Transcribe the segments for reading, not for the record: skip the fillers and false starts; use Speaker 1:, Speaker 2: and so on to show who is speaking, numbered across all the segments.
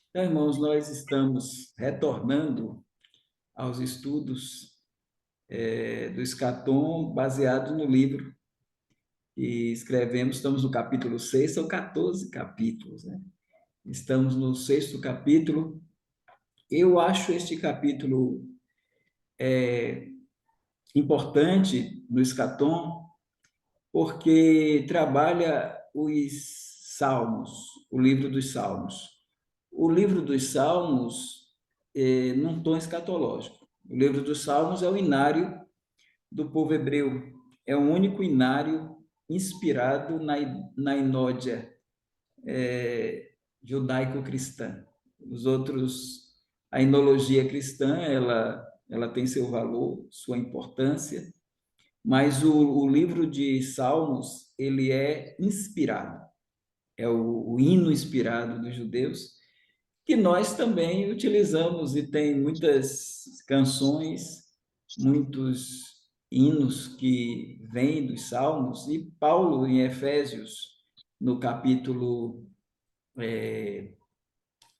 Speaker 1: Então, irmãos, nós estamos retornando aos estudos do Escatom, baseado no livro que escrevemos. Estamos no capítulo 6, são 14 capítulos, né? Estamos no sexto capítulo. Eu acho este capítulo importante no Escatom, porque trabalha os Salmos, o livro dos Salmos. O livro dos Salmos, num tom escatológico. O livro dos Salmos é o inário do povo hebreu. É o único inário inspirado na inódia judaico-cristã. Os outros, a inologia cristã, ela tem seu valor, sua importância, mas o livro de Salmos, ele é inspirado, é o hino inspirado dos judeus, que nós também utilizamos e tem muitas canções, muitos hinos que vêm dos Salmos, e Paulo, em Efésios, no capítulo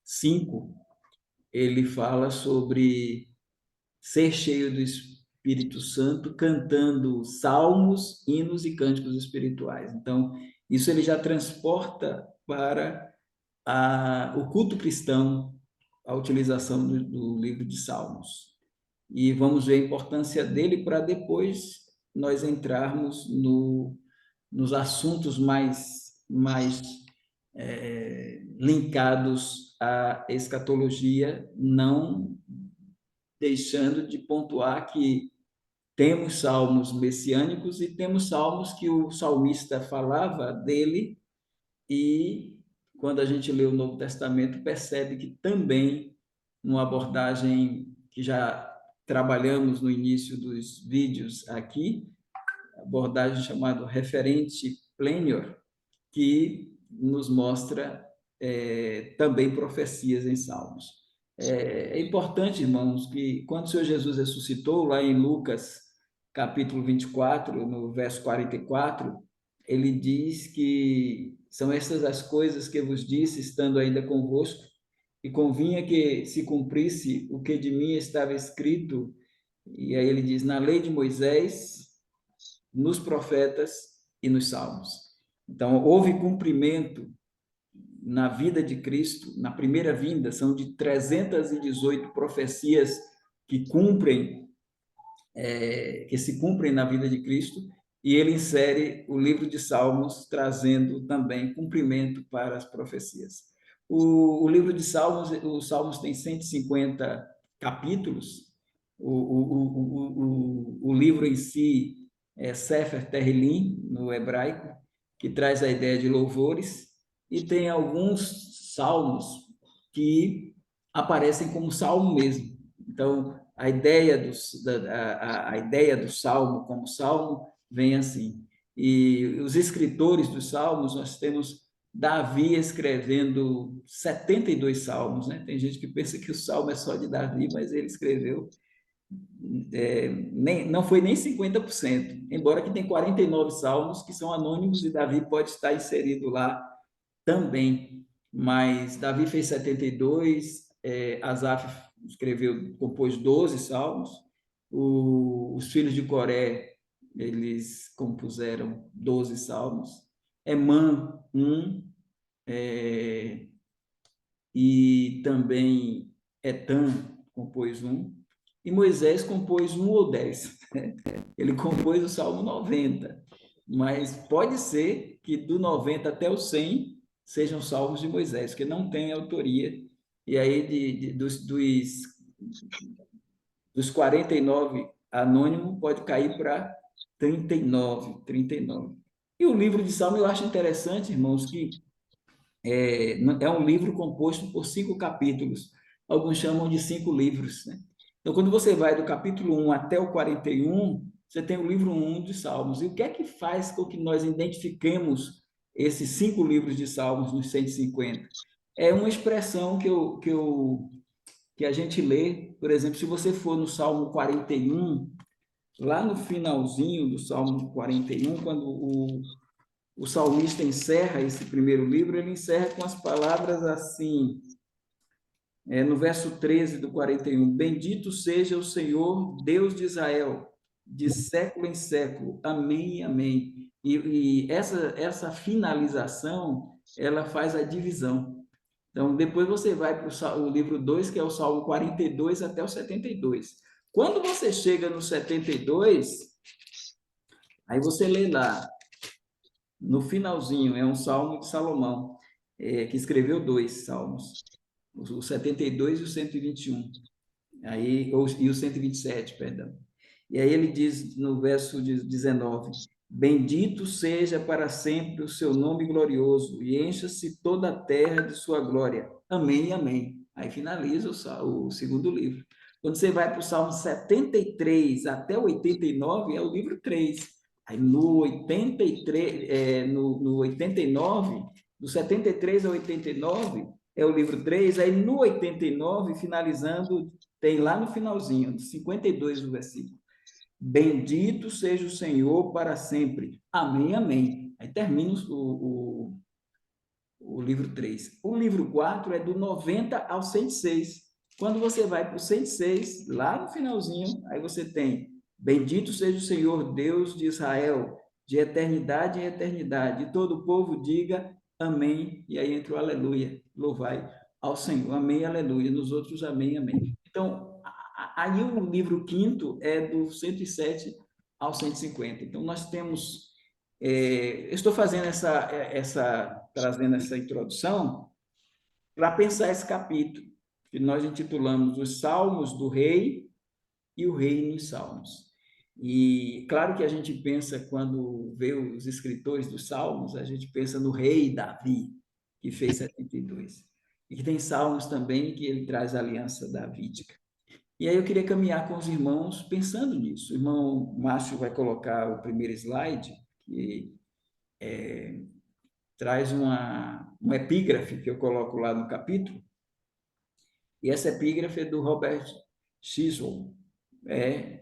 Speaker 1: 5, ele fala sobre ser cheio do Espírito Santo, cantando salmos, hinos e cânticos espirituais. Então, isso ele já transporta para o culto cristão, a utilização do livro de Salmos. E vamos ver a importância dele para depois nós entrarmos nos assuntos mais linkados à escatologia, não deixando de pontuar que temos salmos messiânicos e temos salmos que o salmista falava dele, e quando a gente lê o Novo Testamento, percebe que também, numa abordagem que já trabalhamos no início dos vídeos aqui, abordagem chamada referente plenior, que nos mostra também profecias em Salmos. É importante, irmãos, que quando o Senhor Jesus ressuscitou, lá em Lucas, capítulo 24, no verso 44, ele diz que são estas as coisas que vos disse, estando ainda convosco, e convinha que se cumprisse o que de mim estava escrito. E aí ele diz, na lei de Moisés, nos profetas e nos salmos. Então, houve cumprimento na vida de Cristo, na primeira vinda, são de 318 profecias que que se cumprem na vida de Cristo, e ele insere o livro de Salmos, trazendo também cumprimento para as profecias. O livro de Salmos, os Salmos tem 150 capítulos, o livro em si é Sefer Tehillim, no hebraico, que traz a ideia de louvores, e tem alguns salmos que aparecem como salmo mesmo. Então, a ideia do salmo como salmo vem assim. E os escritores dos salmos, nós temos Davi escrevendo 72 salmos, né? Tem gente que pensa que o salmo é só de Davi, mas ele escreveu não foi nem 50%, embora que tem 49 salmos que são anônimos e Davi pode estar inserido lá também. Mas Davi fez 72, Asaf compôs 12 salmos, os filhos de Coré, eles compuseram 12 salmos, Emã, é, e também Etan compôs um, e Moisés compôs um ou 10. Ele compôs o Salmo 90, mas pode ser que do 90 até o 100 sejam salmos de Moisés, que não tem autoria, e aí dos 49 anônimo pode cair para 39. E o livro de Salmo eu acho interessante, irmãos, que é um livro composto por 5 capítulos. Alguns chamam de 5 livros, né? Então, quando você vai do capítulo 1 até o 41, você tem o livro 1 de Salmos. E o que é que faz com que nós identifiquemos esses 5 livros de Salmos nos 150? É uma expressão que a gente lê, por exemplo, se você for no Salmo 41, lá no finalzinho do Salmo 41, quando o salmista encerra esse primeiro livro, ele encerra com as palavras assim: no verso 13 do 41, bendito seja o Senhor, Deus de Israel, de século em século. Amém, amém. E essa finalização, ela faz a divisão. Então, depois você vai para o livro 2, que é o Salmo 42 até o 72. Quando você chega no 72, aí você lê lá, no finalzinho, é um salmo de Salomão, que escreveu dois salmos, o 72 e o 121. E o 127, perdão. E aí ele diz no verso 19: bendito seja para sempre o seu nome glorioso, e encha-se toda a terra de sua glória. Amém, amém. Aí finaliza o segundo livro. Quando você vai para o Salmo 73 até o 89, é o livro 3. Aí no 83, no 89, do 73 ao 89, é o livro 3. Aí no 89, finalizando, tem lá no finalzinho, 52 o versículo. Bendito seja o Senhor para sempre. Amém, amém. Aí termina o livro 3. O livro 4 é do 90 ao 106. Quando você vai para o 106, lá no finalzinho, aí você tem: bendito seja o Senhor Deus de Israel, de eternidade em eternidade. E todo o povo diga amém. E aí entra o aleluia. Louvai ao Senhor. Amém, aleluia. Nos outros, amém, amém. Então, aí o livro quinto é do 107 ao 150. Então, nós temos estou fazendo trazendo essa introdução para pensar esse capítulo, que nós intitulamos Os Salmos do Rei e o Rei nos Salmos. E claro que a gente pensa, quando vê os escritores dos Salmos, a gente pensa no rei Davi, que fez 72. E que tem salmos também que ele traz a aliança davídica. E aí eu queria caminhar com os irmãos pensando nisso. O irmão Márcio vai colocar o primeiro slide, que traz uma epígrafe que eu coloco lá no capítulo, e essa epígrafe é do Robert Chisholm,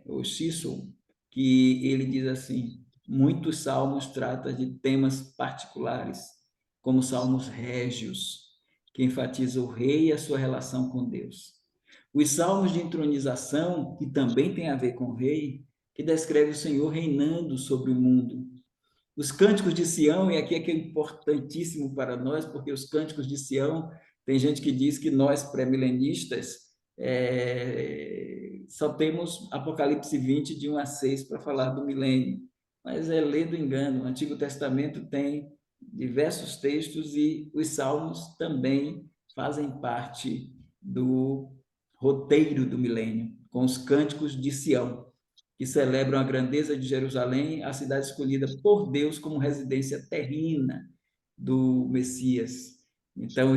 Speaker 1: o Chisholm, que ele diz assim: muitos salmos tratam de temas particulares, como salmos régios, que enfatizam o rei e a sua relação com Deus. Os salmos de entronização, que também tem a ver com o rei, que descreve o Senhor reinando sobre o mundo. Os cânticos de Sião, e aqui é que é importantíssimo para nós, porque os cânticos de Sião, tem gente que diz que nós, pré-milenistas, só temos Apocalipse 20, de 1 a 6, para falar do milênio. Mas é lê do engano. O Antigo Testamento tem diversos textos e os salmos também fazem parte do roteiro do milênio, com os cânticos de Sião, que celebram a grandeza de Jerusalém, a cidade escolhida por Deus como residência terrena do Messias. Então,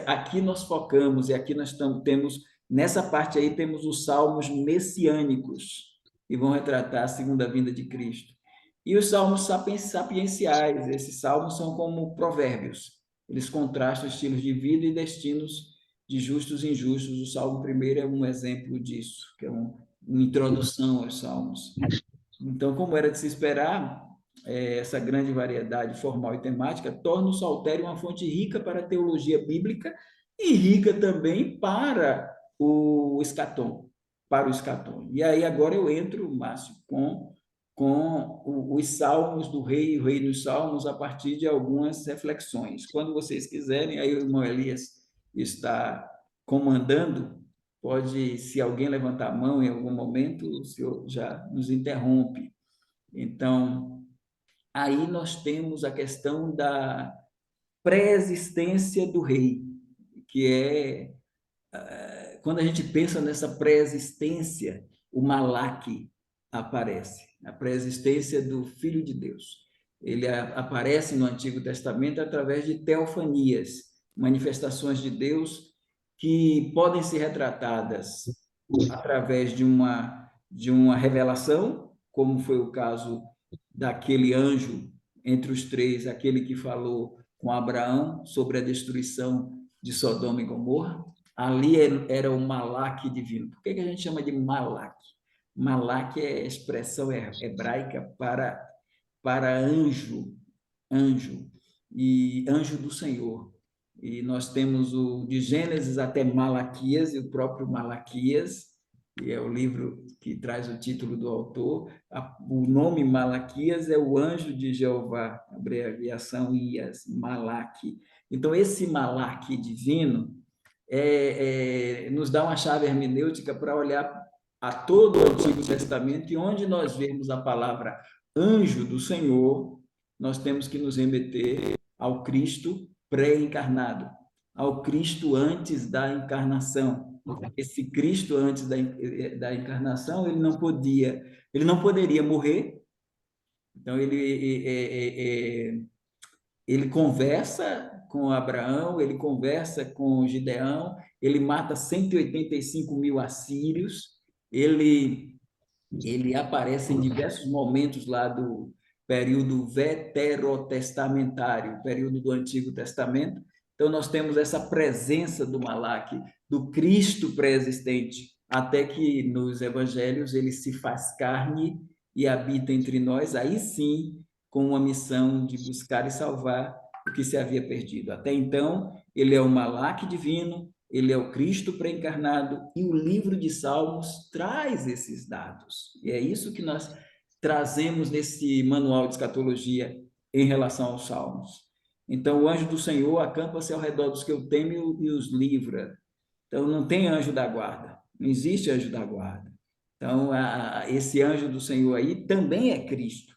Speaker 1: aqui nós focamos, e aqui nós temos, nessa parte aí, temos os salmos messiânicos, que vão retratar a segunda vinda de Cristo. E os salmos sapienciais, esses salmos são como provérbios, eles contrastam estilos de vida e destinos de justos e injustos. O Salmo primeiro é um exemplo disso, que é uma introdução aos Salmos. Então, como era de se esperar, essa grande variedade formal e temática torna o Saltério uma fonte rica para a teologia bíblica e rica também para o escatom, E aí agora eu entro, Márcio, com os Salmos do Rei e o Rei dos Salmos a partir de algumas reflexões. Quando vocês quiserem, aí o irmão Elias está comandando. Pode, se alguém levantar a mão em algum momento, o senhor já nos interrompe. Então, aí nós temos a questão da pré-existência do rei, que quando a gente pensa nessa pré-existência, o Malaque aparece, a pré-existência do Filho de Deus. Ele aparece no Antigo Testamento através de teofanias, manifestações de Deus que podem ser retratadas através de uma revelação, como foi o caso daquele anjo entre os três, aquele que falou com Abraão sobre a destruição de Sodoma e Gomorra. Ali era o Malaque divino. Por que a gente chama de Malaque? Malaque é a expressão hebraica para anjo, anjo, e anjo do Senhor. e nós temos o de Gênesis até Malaquias, e o próprio Malaquias, que é o livro que traz o título do autor. O nome Malaquias é o anjo de Jeová, abreviação IAS, Malaque. Então, esse Malaque divino nos dá uma chave hermenêutica para olhar a todo o Antigo Testamento, e onde nós vemos a palavra anjo do Senhor, nós temos que nos remeter ao Cristo pré-encarnado, ao Cristo antes da encarnação. Esse Cristo antes da encarnação, ele não poderia morrer, então ele conversa com Abraão, ele conversa com Gideão, ele mata 185 mil assírios, ele aparece em diversos momentos lá do período veterotestamentário, período do Antigo Testamento. Então, nós temos essa presença do Malaque, do Cristo pré-existente, até que nos evangelhos ele se faz carne e habita entre nós, aí sim, com uma missão de buscar e salvar o que se havia perdido. Até então, ele é o Malaque divino, ele é o Cristo pré-encarnado, e o livro de Salmos traz esses dados. E é isso que nós trazemos nesse manual de escatologia em relação aos Salmos. Então, o anjo do Senhor acampa-se ao redor dos que eu temo e os livra. Então, não tem anjo da guarda, não existe anjo da guarda. Então, esse anjo do Senhor aí também é Cristo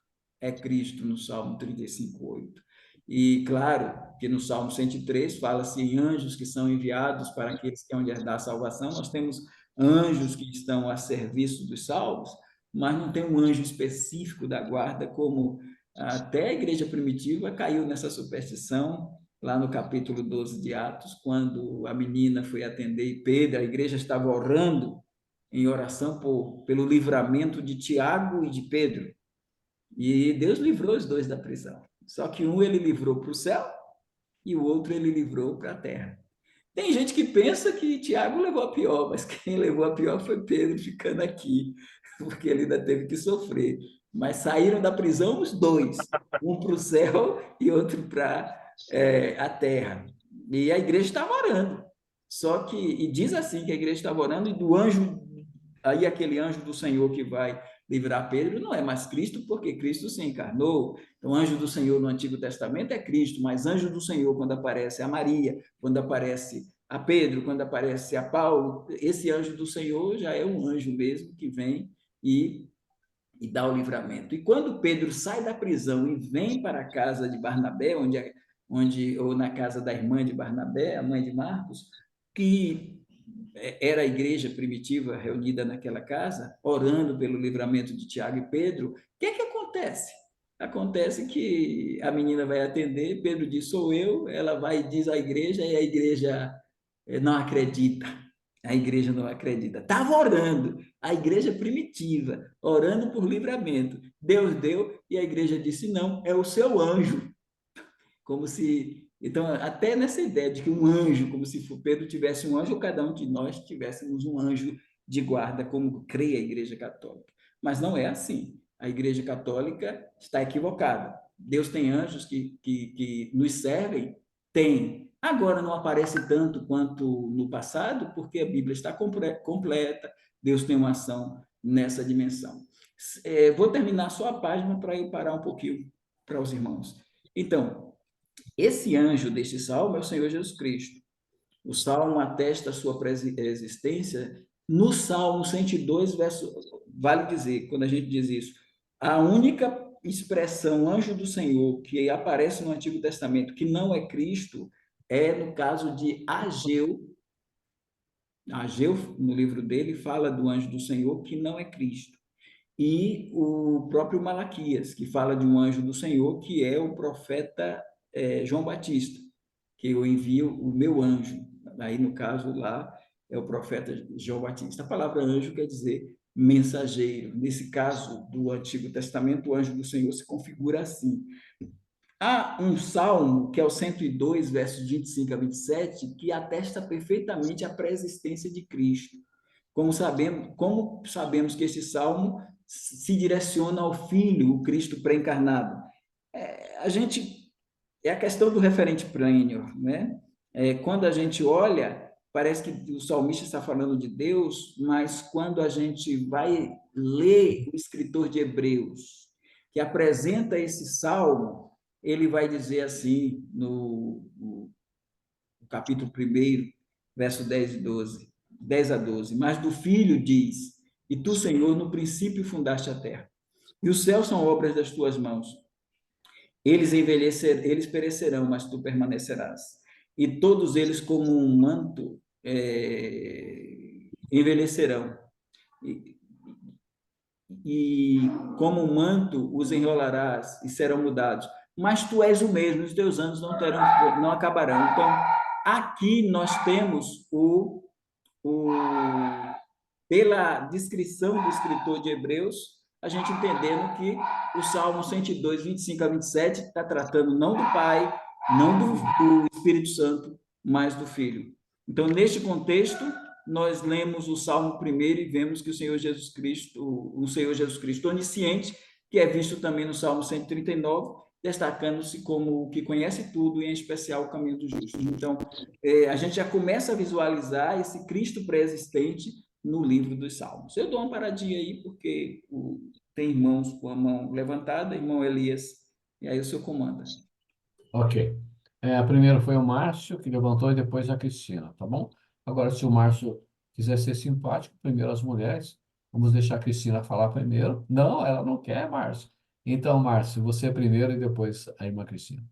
Speaker 1: no Salmo 35:8. E, claro, que no Salmo 103 fala-se em anjos que são enviados para aqueles que hão de herdar a salvação. Nós temos anjos que estão a serviço dos salvos, mas não tem um anjo específico da guarda, como até a igreja primitiva caiu nessa superstição, lá no capítulo 12 de Atos, quando a menina foi atender e Pedro, a igreja estava orando em oração pelo livramento de Tiago e de Pedro. E Deus livrou os dois da prisão. Só que um ele livrou para o céu e o outro ele livrou para a terra. Tem gente que pensa que Tiago levou a pior, mas quem levou a pior foi Pedro ficando aqui, porque ele ainda teve que sofrer. Mas saíram da prisão os dois, um para o céu e outro para a terra. E a igreja estava orando. Só que, e diz assim que a igreja estava orando, e do anjo, aí aquele anjo do Senhor que vai livrar Pedro não é mais Cristo, porque Cristo se encarnou. Então, anjo do Senhor no Antigo Testamento é Cristo, mas anjo do Senhor, quando aparece a Maria, quando aparece a Pedro, quando aparece a Paulo, esse anjo do Senhor já é um anjo mesmo que vem e dá o livramento. E quando Pedro sai da prisão e vem para a casa de Barnabé, ou na casa da irmã de Barnabé, a mãe de Marcos, que era a igreja primitiva reunida naquela casa, orando pelo livramento de Tiago e Pedro, o que é que acontece? Acontece que a menina vai atender, Pedro diz, sou eu, ela vai e diz à igreja, e a igreja não acredita. A igreja não acredita. Estava orando, a igreja primitiva, orando por livramento. Deus deu e a igreja disse, não, é o seu anjo. Como se... Então, até nessa ideia de que um anjo, como se Pedro tivesse um anjo, ou cada um de nós tivéssemos um anjo de guarda, como crê a Igreja Católica. Mas não é assim. A Igreja Católica está equivocada. Deus tem anjos que nos servem? Tem. Agora não aparece tanto quanto no passado, porque a Bíblia está completa, Deus tem uma ação nessa dimensão. Vou terminar só a página para eu parar um pouquinho para os irmãos. Então, esse anjo deste salmo é o Senhor Jesus Cristo. O salmo atesta a sua existência no Salmo 102, verso, vale dizer, quando a gente diz isso, a única expressão anjo do Senhor que aparece no Antigo Testamento que não é Cristo é no caso de Ageu. Ageu, no livro dele, fala do anjo do Senhor que não é Cristo. E o próprio Malaquias, que fala de um anjo do Senhor que é o profeta João Batista, que eu envio o meu anjo. Aí, no caso, lá é o profeta João Batista. A palavra anjo quer dizer mensageiro. Nesse caso do Antigo Testamento, o anjo do Senhor se configura assim. Há um salmo, que é o 102, versos 25 a 27, que atesta perfeitamente a pré-existência de Cristo. Como sabemos que esse salmo se direciona ao Filho, o Cristo pré-encarnado? É a questão do referente plênio, né? Quando a gente olha, parece que o salmista está falando de Deus, mas quando a gente vai ler o escritor de Hebreus, que apresenta esse salmo, ele vai dizer assim, no capítulo 1, verso 10 e 12, 10 a 12: mas do Filho diz, e tu, Senhor, no princípio fundaste a terra, e os céus são obras das tuas mãos. Eles perecerão, mas tu permanecerás. E todos eles, como um manto, envelhecerão. E, e como um manto os enrolarás e serão mudados. Mas tu és o mesmo, os teus anos não acabarão. Então, aqui nós temos o pela descrição do escritor de Hebreus, a gente entendendo que o Salmo 102, 25 a 27 está tratando não do Pai, não do Espírito Santo, mas do Filho. Então, neste contexto, nós lemos o Salmo primeiro e vemos que o Senhor Jesus Cristo onisciente, que é visto também no Salmo 139, destacando-se como o que conhece tudo e, em especial, o caminho dos justos. Então, a gente já começa a visualizar esse Cristo pré-existente no livro dos Salmos. Eu dou uma paradinha aí, porque tem irmãos com a mão levantada, irmão Elias, e aí o senhor comanda.
Speaker 2: Ok. Primeiro foi o Márcio que levantou e depois a Cristina, tá bom? Agora, se o Márcio quiser ser simpático, primeiro as mulheres, vamos deixar a Cristina falar primeiro. Não, ela não quer, Márcio. Então, Márcio, você primeiro e depois a irmã Cristina.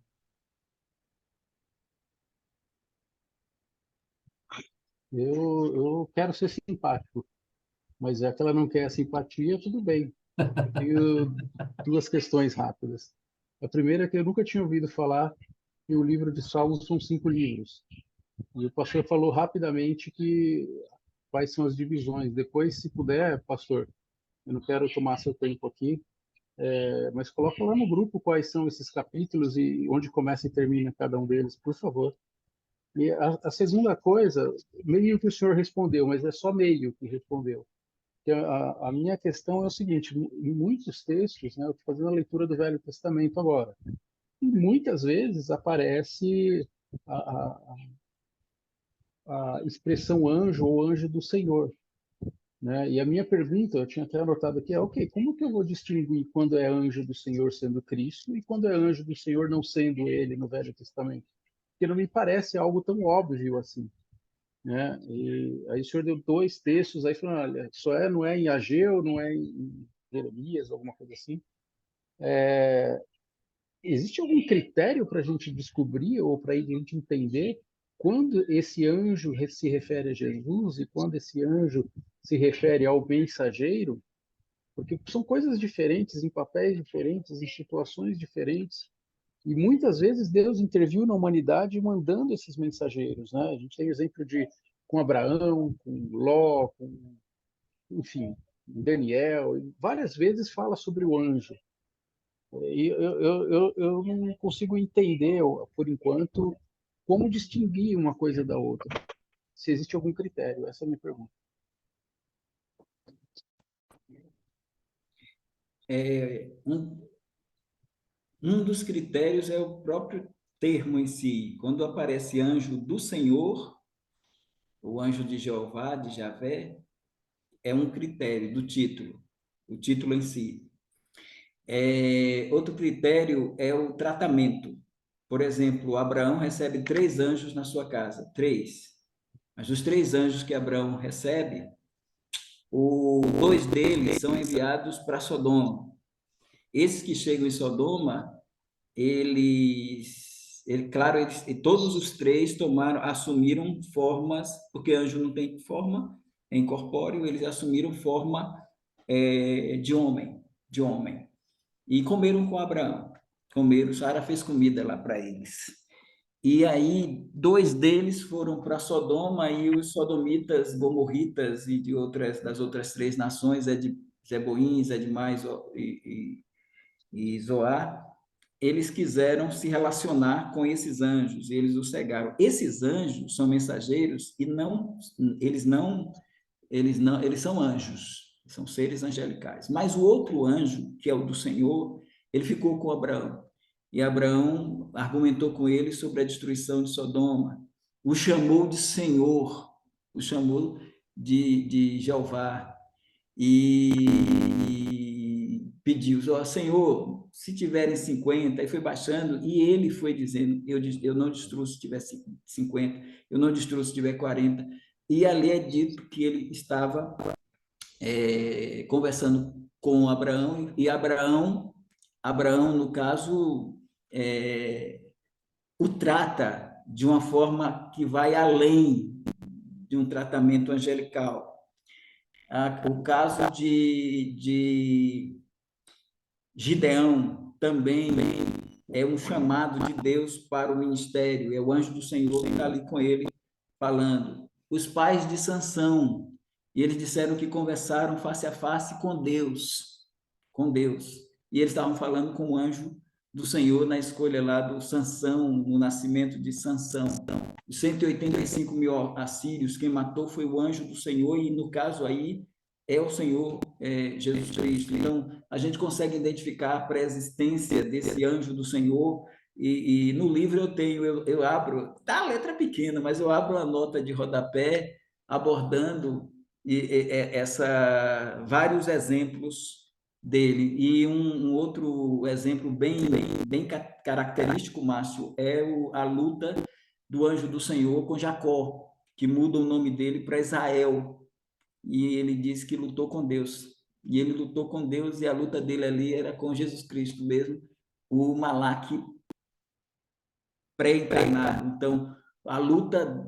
Speaker 3: Eu quero ser simpático, mas já que ela não quer a simpatia, tudo bem. Eu tenho duas questões rápidas. A primeira é que eu nunca tinha ouvido falar que o livro de Salmos são 5 livros. E o pastor falou rapidamente que quais são as divisões. Depois, se puder, pastor, eu não quero tomar seu tempo aqui, mas coloca lá no grupo quais são esses capítulos e onde começa e termina cada um deles, por favor. E a segunda coisa, meio que o senhor respondeu, mas é só meio que respondeu. Que a minha questão é o seguinte: em muitos textos, né, eu estou fazendo a leitura do Velho Testamento agora, e muitas vezes aparece a, a, a expressão anjo ou anjo do Senhor. Né? E a minha pergunta, eu tinha até anotado aqui, ok, como que eu vou distinguir quando é anjo do Senhor sendo Cristo e quando é anjo do Senhor não sendo ele no Velho Testamento? Porque não me parece algo tão óbvio assim. Né? E aí o senhor deu 2 textos, aí falou, olha, não é em Ageu, não é em Jeremias, alguma coisa assim. Existe algum critério para a gente descobrir ou para a gente entender quando esse anjo se refere a Jesus e quando esse anjo se refere ao mensageiro? Porque são coisas diferentes, em papéis diferentes, em situações diferentes. E muitas vezes Deus interviu na humanidade mandando esses mensageiros, né? A gente tem exemplo de com Abraão, com Ló, com, enfim, Daniel, e várias vezes fala sobre o anjo. E eu não consigo entender, por enquanto, como distinguir uma coisa da outra. Se existe algum critério, essa é a minha pergunta.
Speaker 1: Um dos critérios é o próprio termo em si. Quando aparece anjo do Senhor, o anjo de Jeová, de Javé, é um critério do título, o título em si. Outro critério é o tratamento. Por exemplo, Abraão recebe 3 anjos na sua casa, 3. Mas os 3 anjos que Abraão recebe, 2 deles são enviados para Sodoma. Esses que chegam em Sodoma, claro, todos os 3 assumiram formas, porque anjo não tem forma, é incorpóreo, eles assumiram forma de homem. E comeram com Abraão. Comeram, Sara fez comida lá para eles. E aí, 2 deles foram para Sodoma e os sodomitas, gomorritas e das outras 3 nações, de Zeboim, Zedmais e Zoar, eles quiseram se relacionar com esses anjos, e eles os cegaram. Esses anjos são mensageiros e eles são anjos, são seres angelicais. Mas o outro anjo, que é o do Senhor, ele ficou com Abraão. E Abraão argumentou com ele sobre a destruição de Sodoma. o chamou de Senhor, o chamou de Jeová, e pediu, ó, Senhor, se tiverem 50, aí foi baixando, e ele foi dizendo, eu não destruo se tiver 50, eu não destruo se tiver 40, e ali é dito que ele estava conversando com Abraão, e Abraão, no caso, o trata de uma forma que vai além de um tratamento angelical. O caso de Gideão também é um chamado de Deus para o ministério, é o anjo do Senhor que está ali com ele falando. Os pais de Sansão, e eles disseram que conversaram face a face com Deus, com Deus. E eles estavam falando com o anjo do Senhor na escolha lá do Sansão, no nascimento de Sansão. Os 185 mil assírios, quem matou foi o anjo do Senhor, e no caso aí é o Senhor Jesus Cristo. Então, a gente consegue identificar a pré-existência desse anjo do Senhor, e no livro eu abro, tá a letra pequena, mas eu abro uma nota de rodapé abordando vários exemplos dele. E um outro exemplo bem característico, Márcio, é a luta do anjo do Senhor com Jacó, que muda o nome dele para Israel. E ele diz que lutou com Deus. E ele lutou com Deus, e a luta dele ali era com Jesus Cristo mesmo, o Malaque pré-encarnado. Então, a luta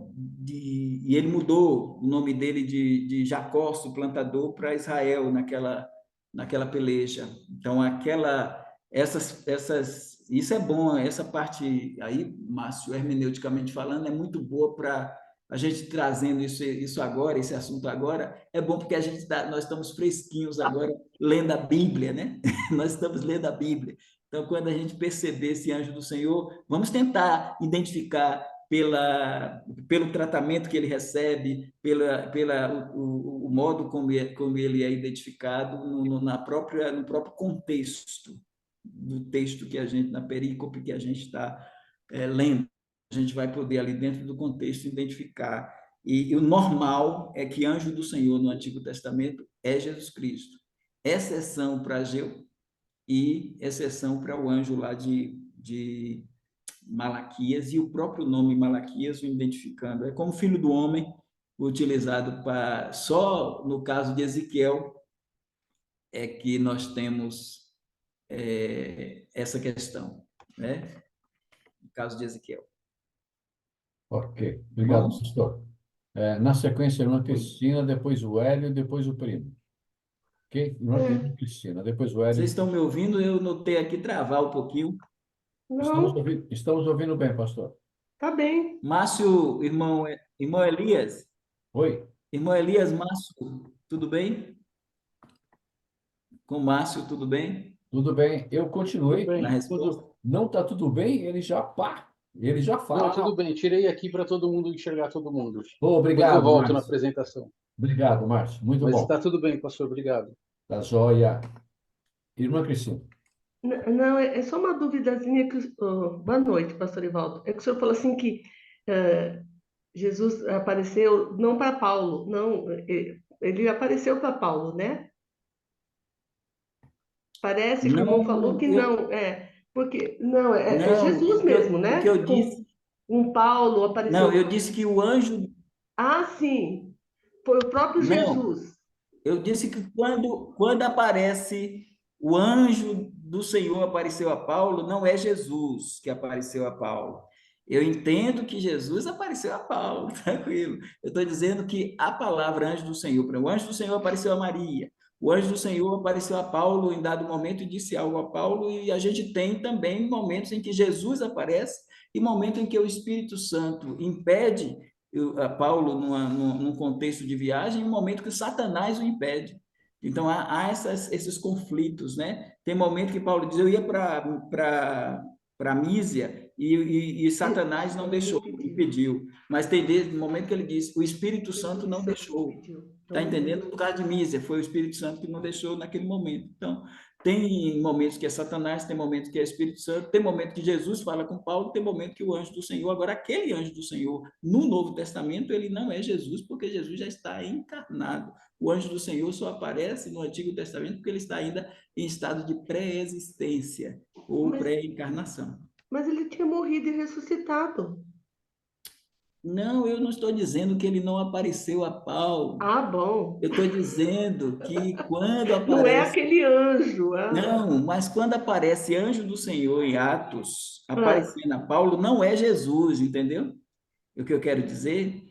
Speaker 1: e ele mudou o nome dele de Jacó, suplantador, para Israel naquela peleja. Então, isso é bom, essa parte aí, Márcio, hermeneuticamente falando, é muito boa para a gente trazendo isso agora, esse assunto agora. É bom porque nós estamos fresquinhos agora lendo a Bíblia, né? Nós estamos lendo a Bíblia. Então, quando a gente perceber esse anjo do Senhor, vamos tentar identificar pelo tratamento que ele recebe, o modo como ele é identificado no próprio contexto do texto na perícope que a gente está lendo. A gente vai poder, ali dentro do contexto, identificar. E o normal é que anjo do Senhor no Antigo Testamento é Jesus Cristo. Exceção para Ageu e exceção para o anjo lá de Malaquias, e o próprio nome Malaquias o identificando. É como filho do homem, utilizado só no caso de Ezequiel é que nós temos essa questão, né? No caso de Ezequiel.
Speaker 2: Ok, obrigado,
Speaker 1: Bom,
Speaker 2: pastor. Na sequência, a irmã Cristina, depois o Hélio e depois o primo. Ok? Irmã Cristina, depois o Hélio.
Speaker 1: vocês estão me ouvindo? Eu notei aqui travar um pouquinho.
Speaker 4: Não,
Speaker 2: Estamos ouvindo bem, pastor.
Speaker 4: tá bem.
Speaker 1: Márcio, irmão Elias,
Speaker 2: Oi?
Speaker 1: Márcio, tudo bem? Com o Márcio, tudo bem?
Speaker 2: Tudo bem? Eu
Speaker 3: Tudo
Speaker 2: continuei.
Speaker 3: bem.
Speaker 1: Na resposta?
Speaker 2: Não está tudo bem? Ele já
Speaker 3: Não,
Speaker 2: fala.
Speaker 3: tudo bem. Tirei aqui para todo mundo enxergar todo mundo.
Speaker 2: Oh,
Speaker 3: Depois eu
Speaker 2: obrigado,
Speaker 3: volto na
Speaker 2: Márcio.
Speaker 3: apresentação.
Speaker 2: Obrigado, Márcio. Muito
Speaker 3: Mas
Speaker 2: bom.
Speaker 3: está tudo bem, pastor. Obrigado.
Speaker 2: Tá joia. Irmã Cristina.
Speaker 4: Não, é só uma duvidazinha boa noite, pastor Ivaldo. É que o senhor falou assim que Jesus apareceu não para Paulo, não, ele apareceu para Paulo, né? Parece que o irmão falou
Speaker 1: Não,
Speaker 4: que não, porque não, é
Speaker 1: não,
Speaker 4: Jesus mesmo,
Speaker 1: o que
Speaker 4: né?
Speaker 1: eu disse,
Speaker 4: Com Paulo
Speaker 1: não,
Speaker 4: apareceu.
Speaker 1: eu disse que o anjo,
Speaker 4: Ah, sim, foi o próprio
Speaker 1: não,
Speaker 4: Jesus.
Speaker 1: eu disse que quando aparece o anjo do Senhor apareceu a Paulo, não é Jesus que apareceu a Paulo. Eu entendo que Jesus apareceu a Paulo, tranquilo. Eu estou dizendo que a palavra anjo do Senhor, o anjo do Senhor apareceu a Maria, o anjo do Senhor apareceu a Paulo em dado momento e disse algo a Paulo, e a gente tem também momentos em que Jesus aparece e momentos em que o Espírito Santo impede a Paulo num contexto de viagem, um momento que Satanás o impede. Então, há esses conflitos, né? Tem momento que Paulo diz, eu ia para Mísia e Satanás não deixou, impediu. Mas tem momento que ele diz, o Espírito Santo não deixou. Está entendendo? Por causa de Mísia, foi o Espírito Santo que não deixou naquele momento. Então, Tem momentos que é Satanás, tem momentos que é Espírito Santo, tem momento que Jesus fala com Paulo, tem momento que o anjo do Senhor. Agora, aquele anjo do Senhor, no Novo Testamento, ele não é Jesus, porque Jesus já está encarnado. O anjo do Senhor só aparece no Antigo Testamento porque ele está ainda em estado de pré-existência ou
Speaker 4: Mas,
Speaker 1: pré-encarnação.
Speaker 4: mas ele tinha morrido e ressuscitado.
Speaker 1: Não, eu não estou dizendo que ele não apareceu a Paulo.
Speaker 4: Ah, bom.
Speaker 1: Eu estou dizendo que quando
Speaker 4: Não é
Speaker 1: aparece.
Speaker 4: aquele anjo. Ah,
Speaker 1: Não, mas quando aparece anjo do Senhor em Atos,
Speaker 4: ah,
Speaker 1: aparecendo a Paulo, não é Jesus, entendeu? O que eu quero dizer?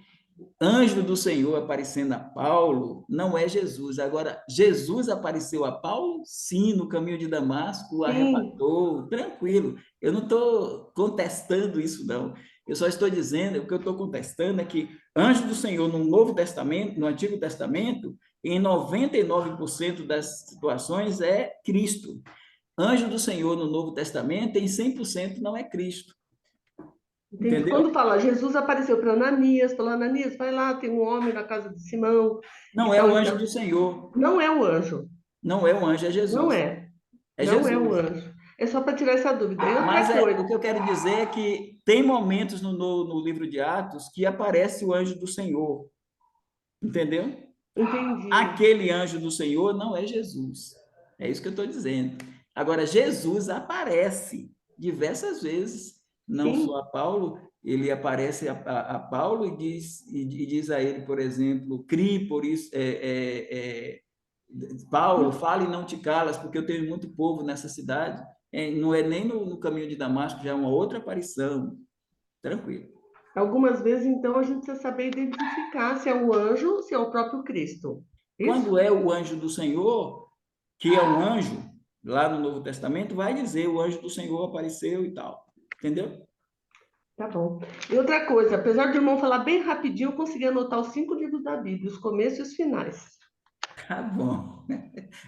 Speaker 1: Anjo do Senhor aparecendo a Paulo, não é Jesus. Agora, Jesus apareceu a Paulo? Sim, no caminho de Damasco, o
Speaker 4: sim,
Speaker 1: arrebatou, tranquilo. Eu não estou contestando isso, não. Eu só estou dizendo, o que eu estou contestando é que anjo do Senhor no Novo Testamento, no Antigo Testamento, em 99% das situações é Cristo. Anjo do Senhor no Novo Testamento, em 100% não é Cristo.
Speaker 4: entendi.
Speaker 1: Entendeu?
Speaker 4: Quando fala, Jesus apareceu para Ananias, falou, Ananias, vai lá, tem um homem na casa de Simão e
Speaker 1: Não é
Speaker 4: tal
Speaker 1: o
Speaker 4: e
Speaker 1: anjo do
Speaker 4: tal.
Speaker 1: Senhor.
Speaker 4: Não é o anjo.
Speaker 1: Não é o anjo, é
Speaker 4: Não
Speaker 1: Jesus.
Speaker 4: é.
Speaker 1: É
Speaker 4: Não é o
Speaker 1: Jesus.
Speaker 4: anjo. É só para tirar essa dúvida. E
Speaker 1: Mas
Speaker 4: outra
Speaker 1: o
Speaker 4: coisa,
Speaker 1: que eu quero dizer é que tem momentos no livro de Atos que aparece o anjo do Senhor. Entendeu?
Speaker 4: entendi.
Speaker 1: Aquele anjo do Senhor não é Jesus. É isso que eu estou dizendo. Agora, Jesus aparece diversas vezes, não só
Speaker 4: Sim,
Speaker 1: a Paulo, ele aparece a Paulo e diz a ele, por exemplo, crie por isso, Paulo, fale e não te calas, porque eu tenho muito povo nessa cidade. Não é nem no caminho de Damasco, já é uma outra aparição. Tranquilo.
Speaker 4: algumas vezes, então, a gente precisa saber identificar se é o anjo ou se é o próprio Cristo.
Speaker 1: Quando
Speaker 4: Isso?
Speaker 1: é o anjo do Senhor, que é um anjo, lá no Novo Testamento, vai dizer o anjo do Senhor apareceu e tal. Entendeu?
Speaker 4: Tá bom. E outra coisa, apesar do irmão falar bem rapidinho, eu consegui anotar os 5 livros da Bíblia, os começos e os finais.
Speaker 1: Tá bom.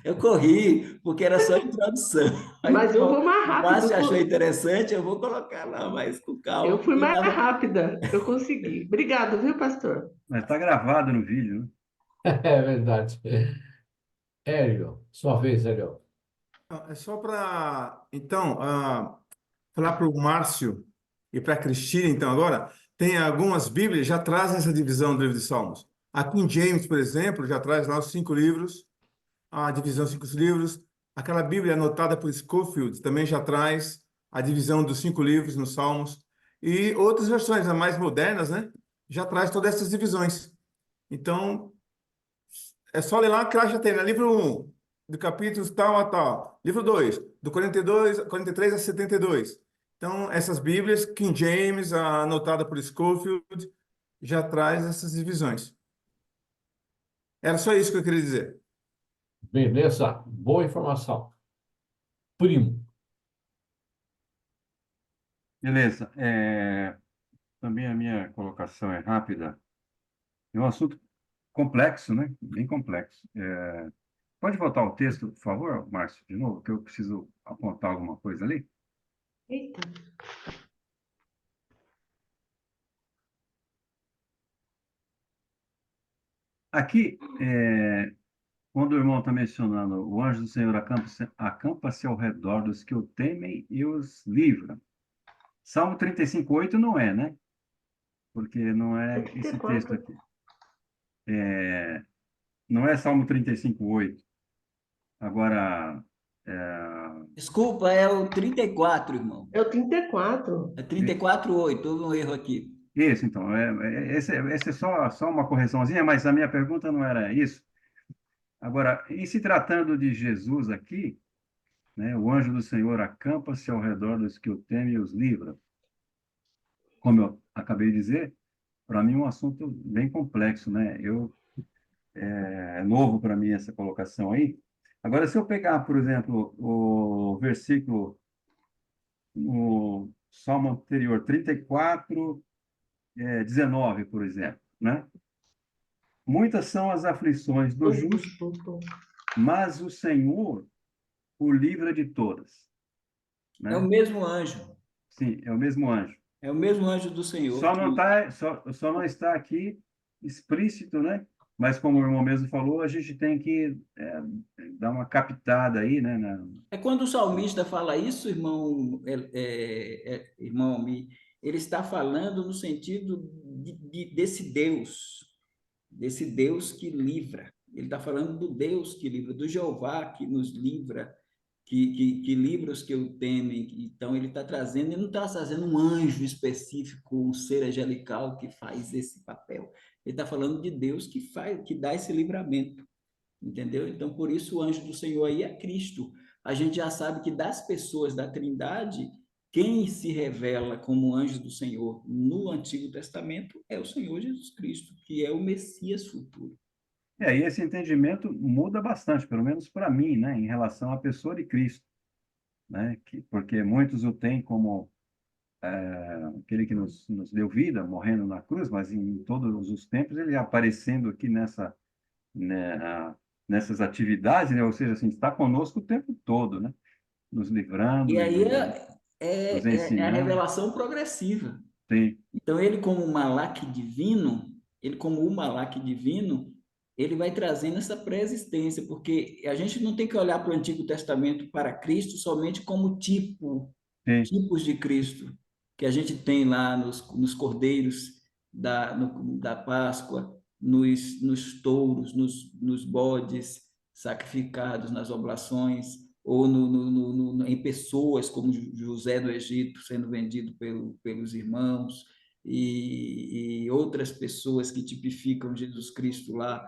Speaker 1: Eu corri, porque era só introdução. Aí,
Speaker 4: Mas eu
Speaker 1: como
Speaker 4: vou mais
Speaker 1: o
Speaker 4: rápido.
Speaker 1: Márcio achou interessante, eu vou colocar lá, mas com calma,
Speaker 4: Eu fui
Speaker 1: porque
Speaker 4: mais
Speaker 1: tava...
Speaker 4: rápida. Eu consegui. Obrigado, viu, pastor?
Speaker 5: Mas está gravado no vídeo, né?
Speaker 2: É verdade. Hélio, sua vez, Hélio.
Speaker 6: É só para, então, falar para o Márcio e para a Cristina, então, agora, tem algumas Bíblias já trazem essa divisão do livro de Salmos. A King James, por exemplo, já traz lá os 5 livros, a divisão dos 5 livros. Aquela Bíblia anotada por Scofield também já traz a divisão dos 5 livros nos Salmos. E outras versões, as mais modernas, né, já traz todas essas divisões. Então, é só ler lá que lá já tem, né? Livro 1, do capítulo tal a tal. Livro 2, do 43 a 72. Então, essas Bíblias, King James, anotada por Scofield, já traz essas divisões. Era só isso que eu queria dizer.
Speaker 2: Beleza, boa informação. Primo.
Speaker 5: Beleza. Também a minha colocação é rápida. É um assunto complexo, né? Bem complexo. Pode voltar o texto, por favor, Márcio, de novo, que eu preciso apontar alguma coisa ali.
Speaker 4: Eita.
Speaker 5: Aqui, quando o irmão está mencionando o anjo do Senhor acampa-se ao redor dos que o temem e os livra. Salmo 35:8 não é, né? Porque não
Speaker 4: É
Speaker 5: é esse texto
Speaker 4: 34.
Speaker 5: aqui. Não é Salmo 35:8. Agora,
Speaker 1: Desculpa, é o 34, irmão.
Speaker 4: É o 34.
Speaker 1: É 34:8, houve um erro aqui.
Speaker 5: isso, então, esse é só uma correçãozinha, mas a minha pergunta não era isso. Agora, em se tratando de Jesus aqui, né, o anjo do Senhor acampa-se ao redor dos que o temem e os livra. Como eu acabei de dizer, para mim é um assunto bem complexo, né? É novo para mim essa colocação aí. Agora, se eu pegar, por exemplo, o versículo, o Salmo anterior, 34, 19, por exemplo, né? Muitas são as aflições do justo, mas o Senhor o livra de todas,
Speaker 1: É o
Speaker 5: né?
Speaker 1: mesmo anjo.
Speaker 5: Sim, é o mesmo anjo.
Speaker 1: É o mesmo anjo do Senhor
Speaker 5: Só
Speaker 1: que
Speaker 5: não está aqui explícito, né? mas como o irmão mesmo falou, a gente tem que dar uma captada aí, né?
Speaker 1: É quando o salmista fala isso, irmão, irmão Almir, ele está falando no sentido desse Deus que livra. Ele está falando do Deus que livra, do Jeová que nos livra, que livra os que o temem. Então, ele está trazendo, ele não está trazendo um anjo específico, um ser angelical que faz esse papel. Ele está falando de Deus que faz, que dá esse livramento. Entendeu? Então, por isso, o anjo do Senhor aí é Cristo. A gente já sabe que das pessoas da Trindade, quem se revela como anjo do Senhor no Antigo Testamento é o Senhor Jesus Cristo, que é o Messias futuro.
Speaker 5: E esse entendimento muda bastante, pelo menos para mim, né, em relação à pessoa de Cristo, né, porque muitos o têm como aquele que nos deu vida, morrendo na cruz, mas em todos os tempos ele aparecendo aqui nessas atividades, né, ou seja, assim, está conosco o tempo todo, né, nos
Speaker 1: E
Speaker 5: livrando e
Speaker 1: aí
Speaker 5: nos
Speaker 1: é a
Speaker 5: ensinando.
Speaker 1: revelação progressiva.
Speaker 5: Sim,
Speaker 1: Então, ele como um malaque divino, ele como o malaque divino, ele vai trazendo essa pré-existência, porque a gente não tem que olhar para o Antigo Testamento, para Cristo, somente como
Speaker 5: sim.
Speaker 1: tipos de Cristo, que a gente tem lá nos cordeiros da Páscoa, nos touros, nos bodes sacrificados nas oblações, ou em pessoas como José do Egito sendo vendido pelos irmãos, e outras pessoas que tipificam Jesus Cristo lá,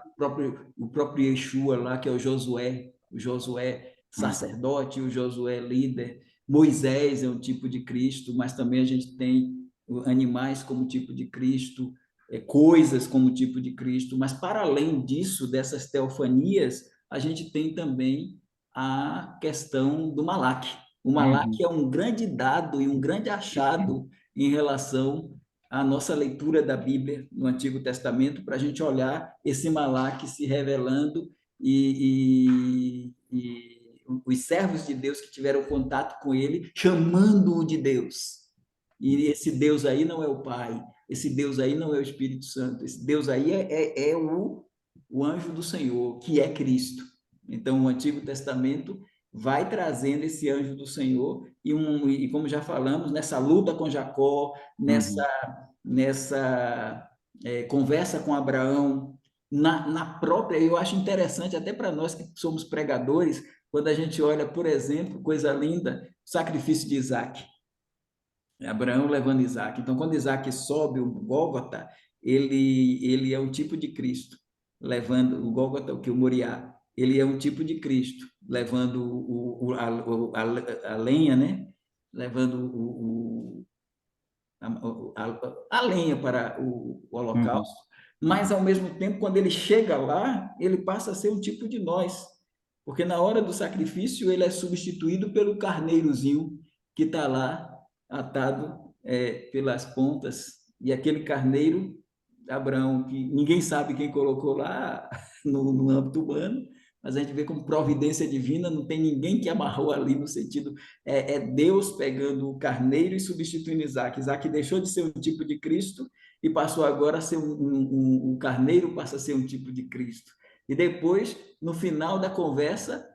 Speaker 1: o próprio Yeshua lá, que é o Josué
Speaker 5: Uhum,
Speaker 1: sacerdote, o Josué líder. Moisés é um tipo de Cristo, mas também a gente tem animais como tipo de Cristo, coisas como tipo de Cristo, mas para além disso, dessas teofanias, a gente tem também a questão do Malak. O Malak
Speaker 5: uhum,
Speaker 1: é um grande dado e um grande achado em relação à nossa leitura da Bíblia no Antigo Testamento, para a gente olhar esse Malak se revelando e os servos de Deus que tiveram contato com ele, chamando-o de Deus. E esse Deus aí não é o Pai, esse Deus aí não é o Espírito Santo, esse Deus aí é o anjo do Senhor, que é Cristo. Então, o Antigo Testamento vai trazendo esse anjo do Senhor e como já falamos, nessa luta com Jacó,
Speaker 5: uhum.
Speaker 1: nessa conversa com Abraão, na própria, eu acho interessante até para nós que somos pregadores, quando a gente olha, por exemplo, coisa linda, o sacrifício de Isaac. Abraão levando Isaac. Então, quando Isaac sobe o Gólgota, ele é um tipo de Cristo, levando o Gólgota, o que o Moriá, ele é um tipo de Cristo, levando a lenha, né? Levando a lenha para o
Speaker 5: Uhum.
Speaker 1: holocausto. Mas, ao mesmo tempo, quando ele chega lá, ele passa a ser um tipo de nós, porque na hora do sacrifício ele é substituído pelo carneirozinho que está lá atado pelas pontas, e aquele carneiro, Abraão, que ninguém sabe quem colocou lá no âmbito humano, mas a gente vê como providência divina, não tem ninguém que amarrou ali no sentido, é Deus pegando o carneiro e substituindo Isaac. Isaac deixou de ser um tipo de Cristo e passou agora a ser o carneiro passa a ser um tipo de Cristo. E depois, no final da conversa,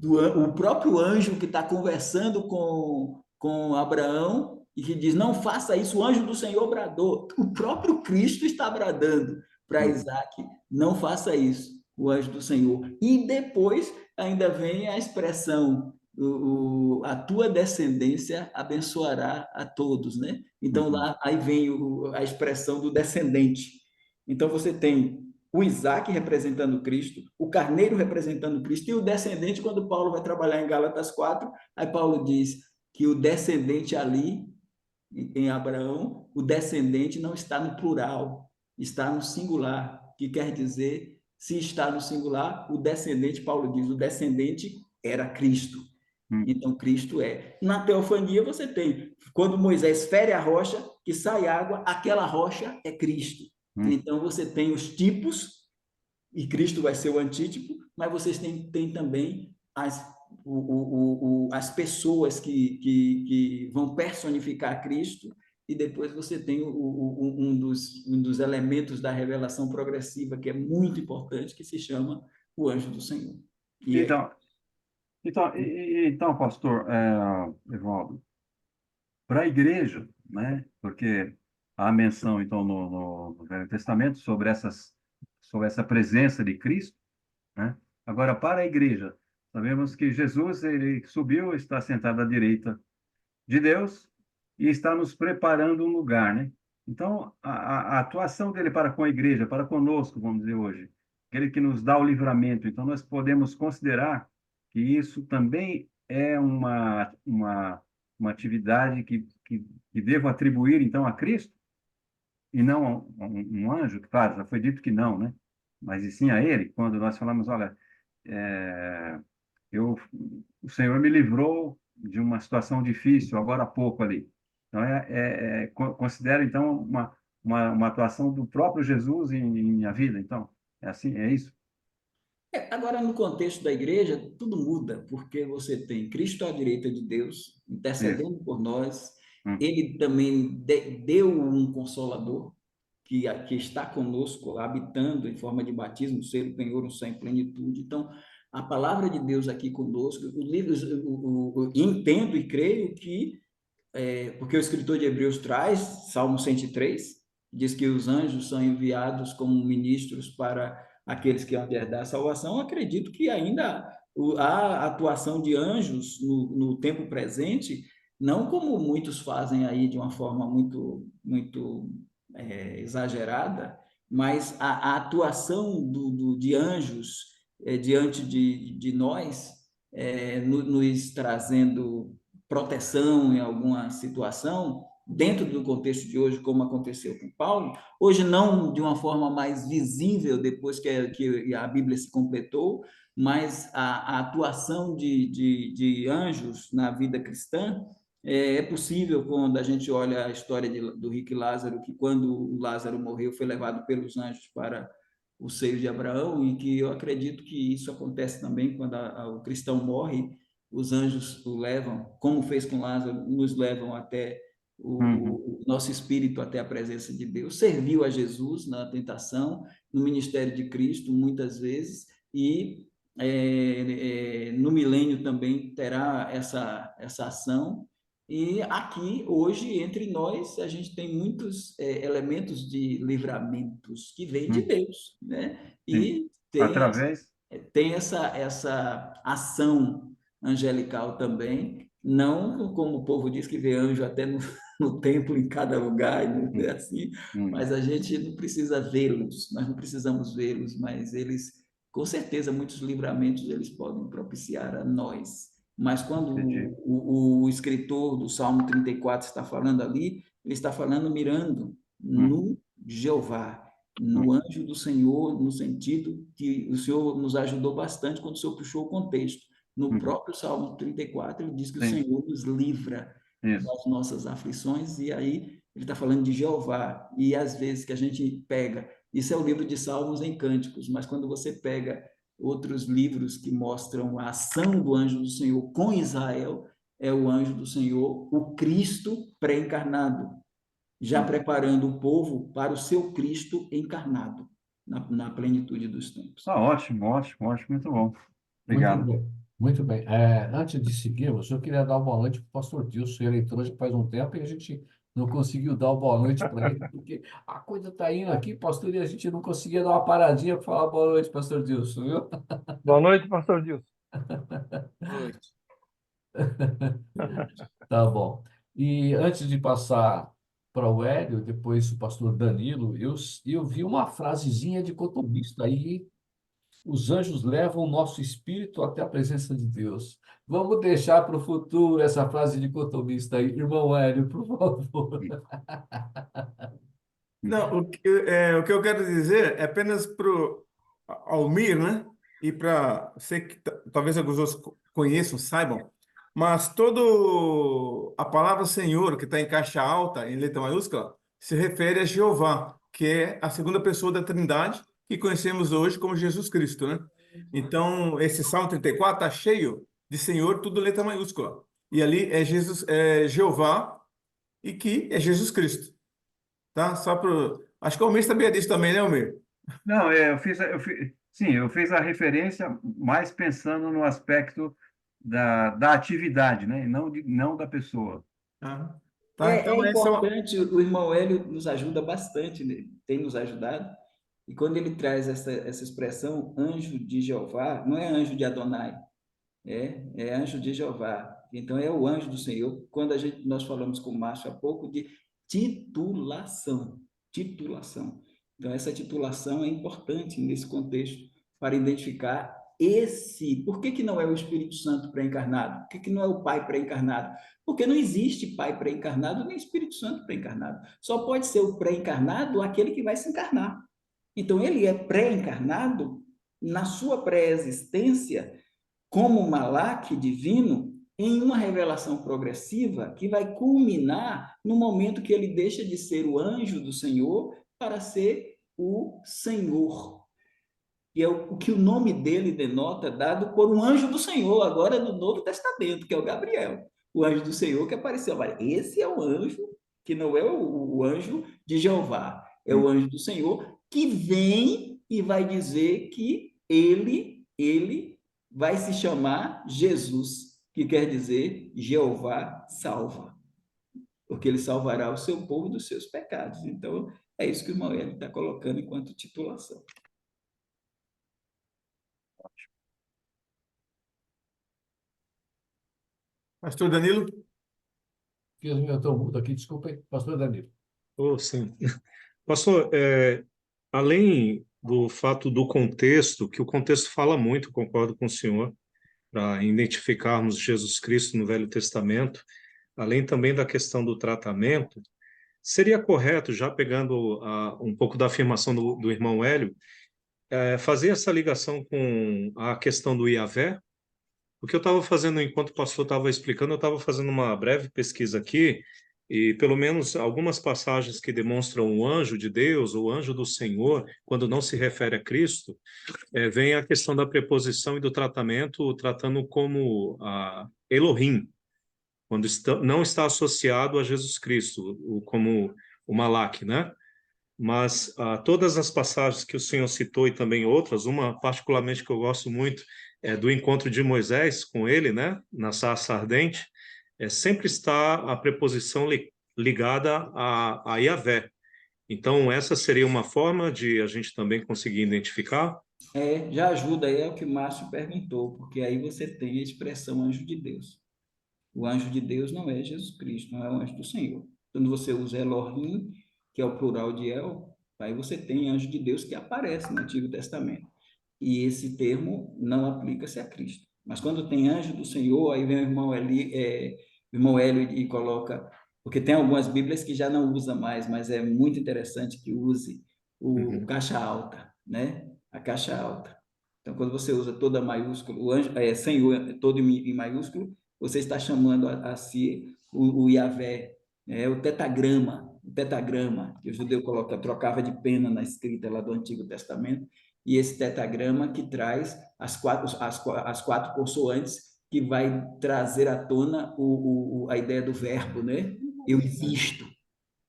Speaker 1: o próprio anjo que está conversando com Abraão e que diz: não faça isso, o anjo do Senhor bradou. O próprio Cristo está bradando para
Speaker 5: Uhum.
Speaker 1: Isaac: não faça isso, o anjo do Senhor. E depois ainda vem a expressão: a tua descendência abençoará a todos, né? Então
Speaker 5: Uhum.
Speaker 1: lá aí vem a expressão do descendente. Então você tem o Isaac representando Cristo, o carneiro representando Cristo, e o descendente, quando Paulo vai trabalhar em Gálatas 4, aí Paulo diz que o descendente ali, em Abraão, o descendente não está no plural, está no singular, que quer dizer, se está no singular, o descendente, Paulo diz, o descendente era Cristo.
Speaker 5: Uhum.
Speaker 1: Então, Cristo é. Na teofania, você tem, quando Moisés fere a rocha, que sai água, aquela rocha é Cristo.
Speaker 5: Uhum.
Speaker 1: Então, você tem os tipos, e Cristo vai ser o antítipo, mas vocês têm também as pessoas que vão personificar Cristo, e depois você tem um dos elementos da revelação progressiva, que é muito importante, que se chama o anjo do Senhor. E é
Speaker 5: Então, então, pastor Evaldo, para a igreja, né? Porque há menção, então, no Velho Testamento sobre essa presença de Cristo, né? Agora, para a igreja, sabemos que Jesus, ele subiu, está sentado à direita de Deus e está nos preparando um lugar, né? Então, a atuação dele para com a igreja, para conosco, vamos dizer hoje, aquele que nos dá o livramento. Então, nós podemos considerar que isso também é uma atividade que devo atribuir, então, a Cristo, e não a um anjo. Claro, já foi dito que não, né? Mas e sim a ele, quando nós falamos, olha, é, eu, o Senhor me livrou de uma situação difícil agora há pouco ali. Então, considero, então, uma atuação do próprio Jesus em minha vida. Então, é assim, é isso?
Speaker 1: Agora, no contexto da igreja, tudo muda, porque você tem Cristo à direita de Deus,
Speaker 5: Isso.
Speaker 1: intercedendo por nós.
Speaker 5: Hum,
Speaker 1: Ele também deu um consolador que está conosco, habitando em forma de batismo, ser penhor, um sem plenitude. Então, a palavra de Deus aqui conosco, o livro, entendo e creio que, porque o escritor de Hebreus traz, Salmo 103, diz que os anjos são enviados como ministros para aqueles que hão de herdar a salvação. Acredito que ainda a atuação de anjos no tempo presente, não como muitos fazem aí de uma forma muito exagerada, mas a atuação de anjos diante de nós, nos trazendo proteção em alguma situação, dentro do contexto de hoje, como aconteceu com Paulo, hoje não de uma forma mais visível, depois que a Bíblia se completou, mas a atuação de anjos na vida cristã é possível quando a gente olha a história do rico e Lázaro, que quando o Lázaro morreu foi levado pelos anjos para o seio de Abraão, e que eu acredito que isso acontece também quando o cristão morre, os anjos o levam, como fez com Lázaro, nos levam até
Speaker 5: uhum,
Speaker 1: o nosso espírito até a presença de Deus. Serviu a Jesus na tentação, no ministério de Cristo, muitas vezes, e no milênio também terá essa ação. E aqui, hoje, entre nós, a gente tem muitos elementos de livramentos que vêm de
Speaker 5: hum,
Speaker 1: Deus, né?
Speaker 5: sim.
Speaker 1: E
Speaker 5: Através,
Speaker 1: tem essa ação angelical também, não como o povo diz que vê anjo até no templo, em cada lugar, não é
Speaker 5: hum,
Speaker 1: assim,
Speaker 5: hum,
Speaker 1: mas a gente não precisa vê-los, nós não precisamos vê-los, mas eles, com certeza, muitos livramentos eles podem propiciar a nós. Mas quando
Speaker 5: entendi.
Speaker 1: o escritor do Salmo 34 está falando ali, ele está falando mirando
Speaker 5: Hum,
Speaker 1: no Jeová,
Speaker 5: hum,
Speaker 1: no anjo do Senhor, no sentido que o Senhor nos ajudou bastante quando o Senhor puxou o contexto. No
Speaker 5: uhum,
Speaker 1: próprio Salmo 34, ele diz que o
Speaker 5: sim,
Speaker 1: Senhor nos livra
Speaker 5: isso.
Speaker 1: das nossas aflições, e aí ele está falando de Jeová. E às vezes que a gente pega, isso é o livro de Salmos em Cânticos, mas quando você pega outros livros que mostram a ação do anjo do Senhor com Israel, é o anjo do Senhor, o Cristo pré-encarnado, já
Speaker 5: Hum,
Speaker 1: preparando o povo para o seu Cristo encarnado, na plenitude dos tempos.
Speaker 5: tá ótimo, ótimo, ótimo, muito bom.
Speaker 2: Muito
Speaker 5: Obrigado.
Speaker 2: bem, muito bem. Antes de seguirmos, eu queria dar uma boa noite para o pastor Dilson. Ele entrou já faz um tempo e a gente não conseguiu dar uma boa noite para ele, porque a coisa está indo aqui, pastor, e a gente não conseguia dar uma paradinha para falar boa noite, pastor Dilson, viu?
Speaker 7: Boa noite, pastor Dilson.
Speaker 1: Boa noite.
Speaker 2: Tá bom. E antes de passar para o Hélio, depois o pastor Danilo, eu vi uma frasezinha de cotomista aí. Os anjos levam o nosso espírito até a presença de Deus. Vamos deixar para o futuro essa frase dicotomista aí. Irmão Hélio, por favor.
Speaker 6: Não, o que eu quero dizer é apenas para o Almir, né? E para você que talvez alguns outros conheçam, saibam, mas todo a palavra Senhor, que está em caixa alta, em letra maiúscula, se refere a Jeová, que é a segunda pessoa da Trindade, que conhecemos hoje como Jesus Cristo, né? Então, esse Salmo 34 está cheio de Senhor, tudo letra maiúscula. E ali é Jesus, é Jeová, e que é Jesus Cristo, tá? Acho que o Almir sabia disso também, né, Almir?
Speaker 5: Não, sim, eu fiz a referência mais pensando no aspecto da atividade, né? E não da pessoa.
Speaker 6: Ah, tá,
Speaker 1: É
Speaker 6: então essa é uma...
Speaker 1: importante, o irmão Hélio nos ajuda bastante, né? Tem nos ajudado, e quando ele traz essa expressão, anjo de Jeová, não é anjo de Adonai, é anjo de Jeová. Então, é o anjo do Senhor. Quando nós falamos com o Márcio há pouco de titulação, titulação. Então, essa titulação é importante nesse contexto para identificar por que não é o Espírito Santo pré-encarnado? Por que não é o Pai pré-encarnado? Porque não existe Pai pré-encarnado nem Espírito Santo pré-encarnado. Só pode ser o pré-encarnado aquele que vai se encarnar. Então, ele é pré-encarnado na sua pré-existência como Malak divino em uma revelação progressiva que vai culminar no momento que ele deixa de ser o anjo do Senhor para ser o Senhor. E é o que o nome dele denota, dado por um anjo do Senhor, agora no Novo Testamento, que é o Gabriel. O anjo do Senhor que apareceu. Mas esse é o anjo, que não é o anjo de Jeová, é o anjo do Senhor, que vem e vai dizer que ele vai se chamar Jesus, que quer dizer Jeová salva, porque ele salvará o seu povo dos seus pecados. Então, é isso que o irmão Hélio está colocando enquanto titulação.
Speaker 6: Pastor Danilo?
Speaker 2: Fiz o meu tom mudo aqui, desculpem, pastor Danilo.
Speaker 8: Oh, sim. Pastor, além do fato do contexto, que o contexto fala muito, concordo com o senhor, para identificarmos Jesus Cristo no Velho Testamento, além também da questão do tratamento, seria correto, já pegando um pouco da afirmação do irmão Hélio, fazer essa ligação com a questão do Iavé? O que eu estava fazendo enquanto o pastor estava explicando, eu estava fazendo uma breve pesquisa aqui, e pelo menos algumas passagens que demonstram o anjo de Deus, ou anjo do Senhor, quando não se refere a Cristo, vem a questão da preposição e do tratamento, tratando como Elohim, quando não está associado a Jesus Cristo, como o Malak, né? Mas todas as passagens que o senhor citou e também outras, uma particularmente que eu gosto muito, é do encontro de Moisés com ele, né, na sarça ardente, sempre está a preposição ligada a Yahvé. Então, essa seria uma forma de a gente também conseguir identificar?
Speaker 1: Já ajuda aí, é o que o Márcio perguntou, porque aí você tem a expressão anjo de Deus. O anjo de Deus não é Jesus Cristo, não é o anjo do Senhor. Quando você usa Elohim, que é o plural de El, aí você tem anjo de Deus que aparece no Antigo Testamento. E esse termo não aplica-se a Cristo. Mas quando tem anjo do Senhor, aí vem o irmão Hélio e coloca, porque tem algumas Bíblias que já não usa mais, mas é muito interessante que use o caixa alta, né? A caixa alta. Então, quando você usa toda maiúsculo, o anjo, Senhor todo em maiúsculo, você está chamando a si o Yahvé, o tetagrama, que o judeu trocava de pena na escrita lá do Antigo Testamento, e esse tetagrama que traz as quatro consoantes, que vai trazer à tona a ideia do verbo, né? Eu existo.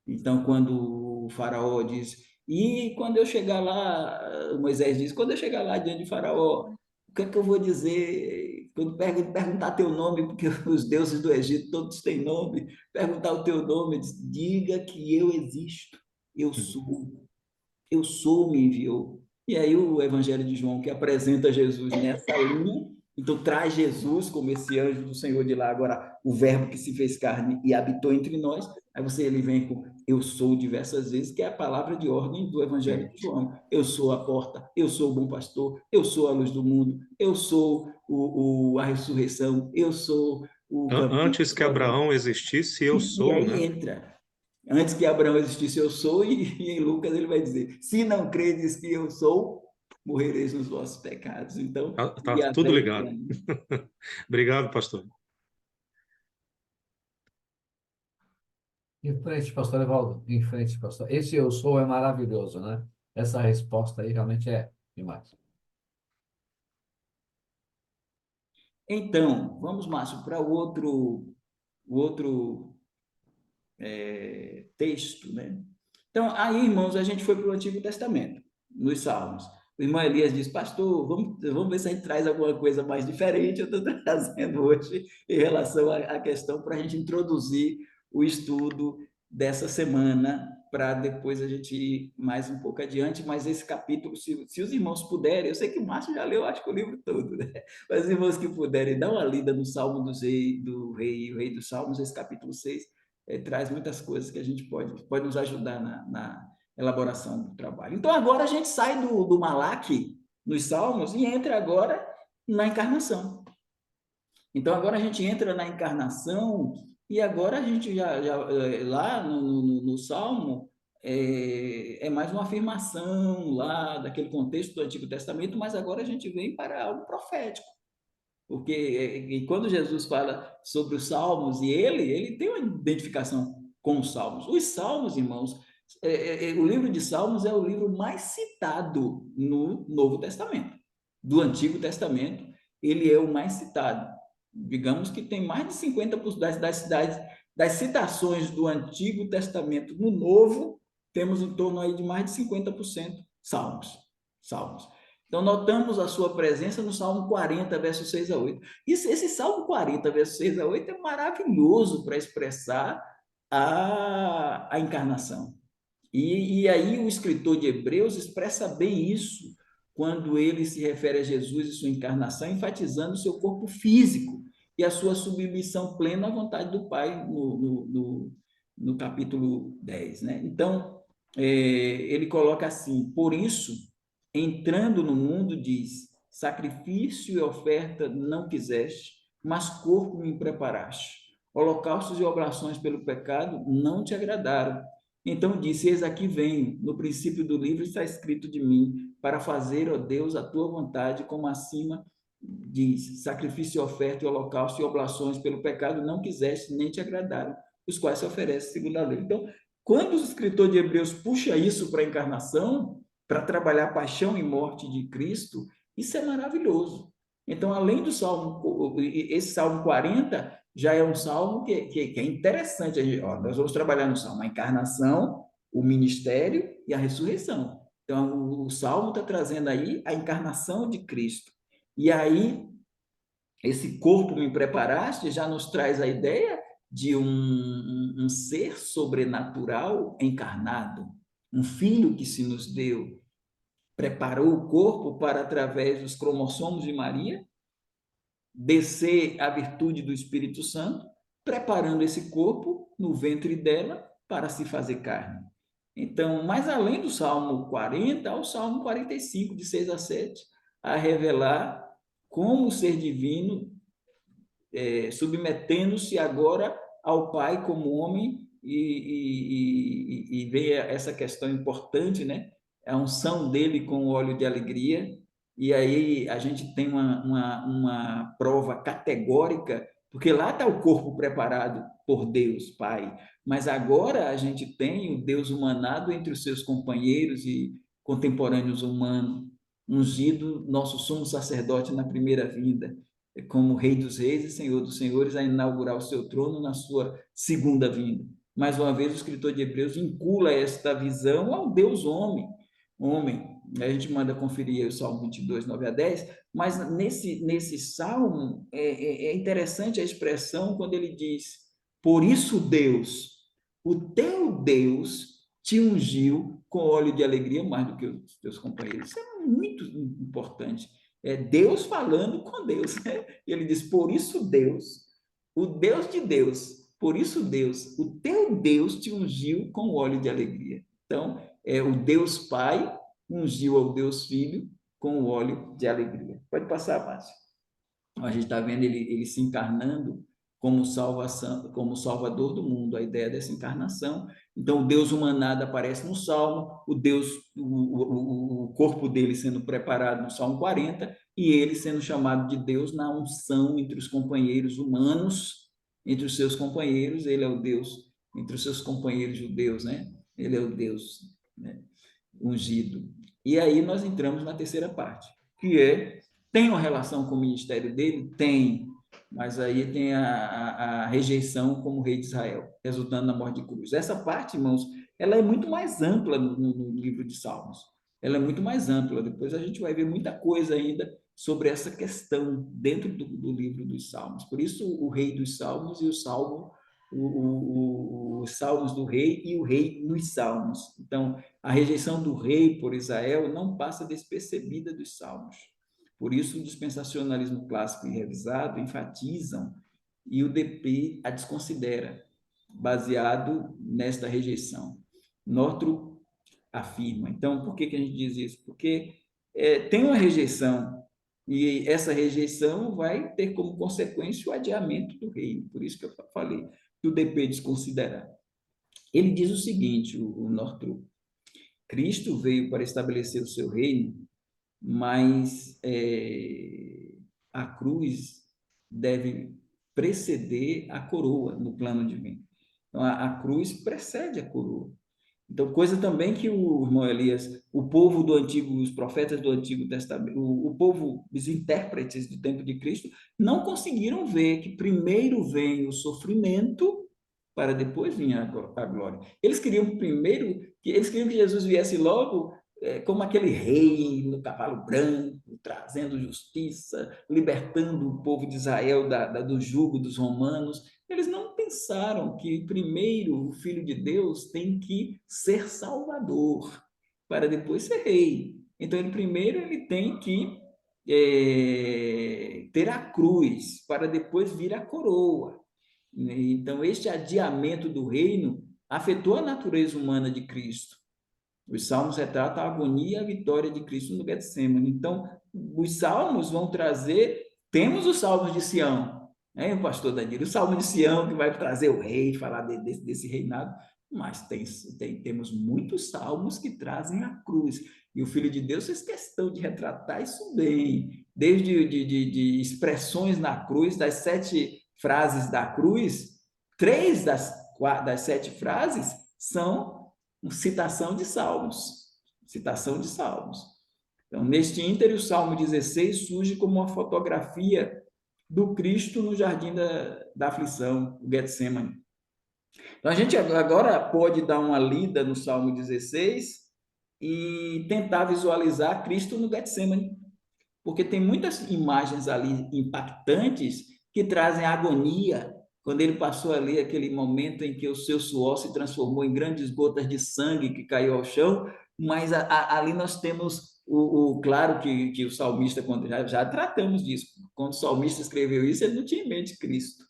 Speaker 1: Então, quando o faraó diz, e quando eu chegar lá, Moisés diz, quando eu chegar lá diante de faraó, o que é que eu vou dizer? Quando perguntar teu nome, porque os deuses do Egito todos têm nome, perguntar o teu nome, diga que eu existo, eu sou, me enviou. E aí o Evangelho de João, que apresenta Jesus nessa linha, então traz Jesus como esse anjo do Senhor de lá, agora o verbo que se fez carne e habitou entre nós, aí ele vem com eu sou diversas vezes, que é a palavra de ordem do Evangelho de João. Eu sou a porta, eu sou o bom pastor, eu sou a luz do mundo, eu sou a ressurreição, eu sou o caminho.
Speaker 8: Antes que Abraão existisse, eu
Speaker 1: E
Speaker 8: sou,
Speaker 1: aí
Speaker 8: né?
Speaker 1: entra antes que Abraão existisse, eu sou, e em Lucas ele vai dizer: se não credes que eu sou, morrereis nos vossos pecados. Então,
Speaker 8: Tá tudo
Speaker 1: Yahvé
Speaker 8: ligado.
Speaker 1: entrando.
Speaker 8: Obrigado, pastor.
Speaker 2: Em frente, pastor Evaldo, em frente, pastor. Esse eu sou é maravilhoso, né? Essa resposta aí realmente é demais.
Speaker 1: Então, vamos, Márcio, para o outro texto, né? Então, aí, irmãos, a gente foi para o Antigo Testamento, nos Salmos. O irmão Elias diz, pastor, vamos ver se a gente traz alguma coisa mais diferente. Eu estou trazendo hoje em relação à questão para a gente introduzir o estudo dessa semana, para depois a gente ir mais um pouco adiante, mas esse capítulo, se os irmãos puderem, eu sei que o Márcio já leu, acho que o livro todo, né? Mas os irmãos que puderem, dar uma lida no Salmo do Rei e o Rei dos Salmos, esse capítulo 6, traz muitas coisas que a gente pode nos ajudar na elaboração do trabalho. Então, agora a gente sai do Malaque, nos Salmos, e entra agora na encarnação. Então, agora a gente entra na encarnação, e agora a gente lá no Salmo, é mais uma afirmação lá daquele contexto do Antigo Testamento, mas agora a gente vem para algo profético. Porque e quando Jesus fala sobre os Salmos, e ele tem uma identificação com os Salmos. Os Salmos, irmãos, o livro de Salmos é o livro mais citado no Novo Testamento. Do Antigo Testamento, ele é o mais citado. Digamos que tem mais de 50% das citações do Antigo Testamento no Novo, temos em torno aí de mais de 50% Salmos. Então, notamos a sua presença no Salmo 40, versos 6 a 8. Esse Salmo 40, versos 6 a 8 é maravilhoso para expressar a encarnação. E aí o escritor de Hebreus expressa bem isso quando ele se refere a Jesus e sua encarnação, enfatizando o seu corpo físico e a sua submissão plena à vontade do Pai no capítulo 10. Né? Então, ele coloca assim, por isso, entrando no mundo, diz, sacrifício e oferta não quiseste, mas corpo me preparaste. Holocaustos e oblações pelo pecado não te agradaram. Então disse, eis aqui venho, no princípio do livro está escrito de mim, para fazer, ó Deus, a tua vontade, como acima diz, sacrifício, oferta e holocausto e oblações pelo pecado não quiseste, nem te agradaram, os quais se oferecem segundo a lei. Então, quando o escritor de Hebreus puxa isso para a encarnação, para trabalhar a paixão e morte de Cristo, isso é maravilhoso. Então, além do Salmo, esse Salmo 40 já é um salmo que é interessante. Nós vamos trabalhar no salmo a encarnação, o ministério e a ressurreição. Então, o salmo está trazendo aí a encarnação de Cristo. E aí, esse corpo me preparaste já nos traz a ideia de um ser sobrenatural encarnado, um filho que se nos deu, preparou o corpo para, através dos cromossomos de Maria, descer a virtude do Espírito Santo, preparando esse corpo no ventre dela para se fazer carne. Então, mais além do Salmo 40, há o Salmo 45, de 6 a 7, a revelar como o ser divino, submetendo-se agora ao Pai como homem, e vê essa questão importante, né? A unção dele com o óleo de alegria, e aí a gente tem uma prova categórica, porque lá está o corpo preparado por Deus, Pai, mas agora a gente tem o Deus humanado entre os seus companheiros e contemporâneos humanos, ungido nosso sumo sacerdote na primeira vinda, como Rei dos Reis e Senhor dos Senhores, a inaugurar o seu trono na sua segunda vinda. Mais uma vez, o escritor de Hebreus vincula esta visão ao Deus homem. A gente manda conferir o Salmo 22, 9 a 10, mas nesse salmo é interessante a expressão quando ele diz, por isso Deus, o teu Deus, te ungiu com óleo de alegria mais do que os teus companheiros. Isso é muito importante. É Deus falando com Deus, né? E ele diz, por isso Deus, o Deus de Deus, por isso Deus, o teu Deus te ungiu com óleo de alegria. Então, o Deus Pai ungiu ao Deus Filho com o óleo de alegria. Pode passar, Márcio. A gente está vendo ele se encarnando como salvação, como Salvador do mundo, a ideia dessa encarnação. Então, o Deus humanado aparece no Salmo, o corpo dele sendo preparado no Salmo 40, e ele sendo chamado de Deus na unção entre os companheiros humanos, entre os seus companheiros, ele é o Deus, entre os seus companheiros judeus, né? Ele é o Deus, né? Ungido. E aí nós entramos na terceira parte, que tem uma relação com o ministério dele? Tem, mas aí tem a rejeição como rei de Israel, resultando na morte de cruz. Essa parte, irmãos, ela é muito mais ampla no livro de Salmos. Ela é muito mais ampla. Depois a gente vai ver muita coisa ainda sobre essa questão dentro do livro dos Salmos. Por isso, o rei dos Salmos e o Salmo, os Salmos do rei e o rei nos Salmos. Então, a rejeição do rei por Israel não passa despercebida dos Salmos. Por isso, o dispensacionalismo clássico e revisado enfatizam e o DP a desconsidera, baseado nesta rejeição. Northrop afirma. Então, por que a gente diz isso? Porque tem uma rejeição, e essa rejeição vai ter como consequência o adiamento do reino. Por isso que eu falei que o DP desconsiderar. Ele diz o seguinte, o Northrop: Cristo veio para estabelecer o seu reino, mas a cruz deve preceder a coroa no plano divino. Então, a cruz precede a coroa. Então, coisa também que o irmão Elias, o povo do Antigo, os profetas do Antigo Testamento, o povo, os intérpretes do tempo de Cristo, não conseguiram ver que primeiro vem o sofrimento para depois vir a glória. Eles queriam que Jesus viesse logo como aquele rei no cavalo branco, trazendo justiça, libertando o povo de Israel do jugo dos romanos. Eles não pensaram que primeiro o Filho de Deus tem que ser salvador, para depois ser rei. Então, primeiro ele tem que ter a cruz, para depois vir a coroa. Então, este adiamento do reino afetou a natureza humana de Cristo. Os salmos retratam a agonia e a vitória de Cristo no Getsemane. Então, os salmos vão trazer... Temos os salmos de Sião, né, pastor Danilo? O salmo de Sião que vai trazer o rei, falar desse reinado, mas temos muitos salmos que trazem a cruz. E o Filho de Deus fez questão de retratar isso bem, desde de expressões na cruz, das 7 frases da cruz, 3 das 7 frases são citação de Salmos. Citação de Salmos. Então, neste ínter, o Salmo 16 surge como uma fotografia do Cristo no jardim da aflição, o Getsemane. Então, a gente agora pode dar uma lida no Salmo 16 e tentar visualizar Cristo no Getsemane, porque tem muitas imagens ali impactantes que trazem agonia, quando ele passou ali aquele momento em que o seu suor se transformou em grandes gotas de sangue que caiu ao chão, mas ali nós temos claro que o salmista, quando já tratamos disso, quando o salmista escreveu isso, ele não tinha em mente Cristo,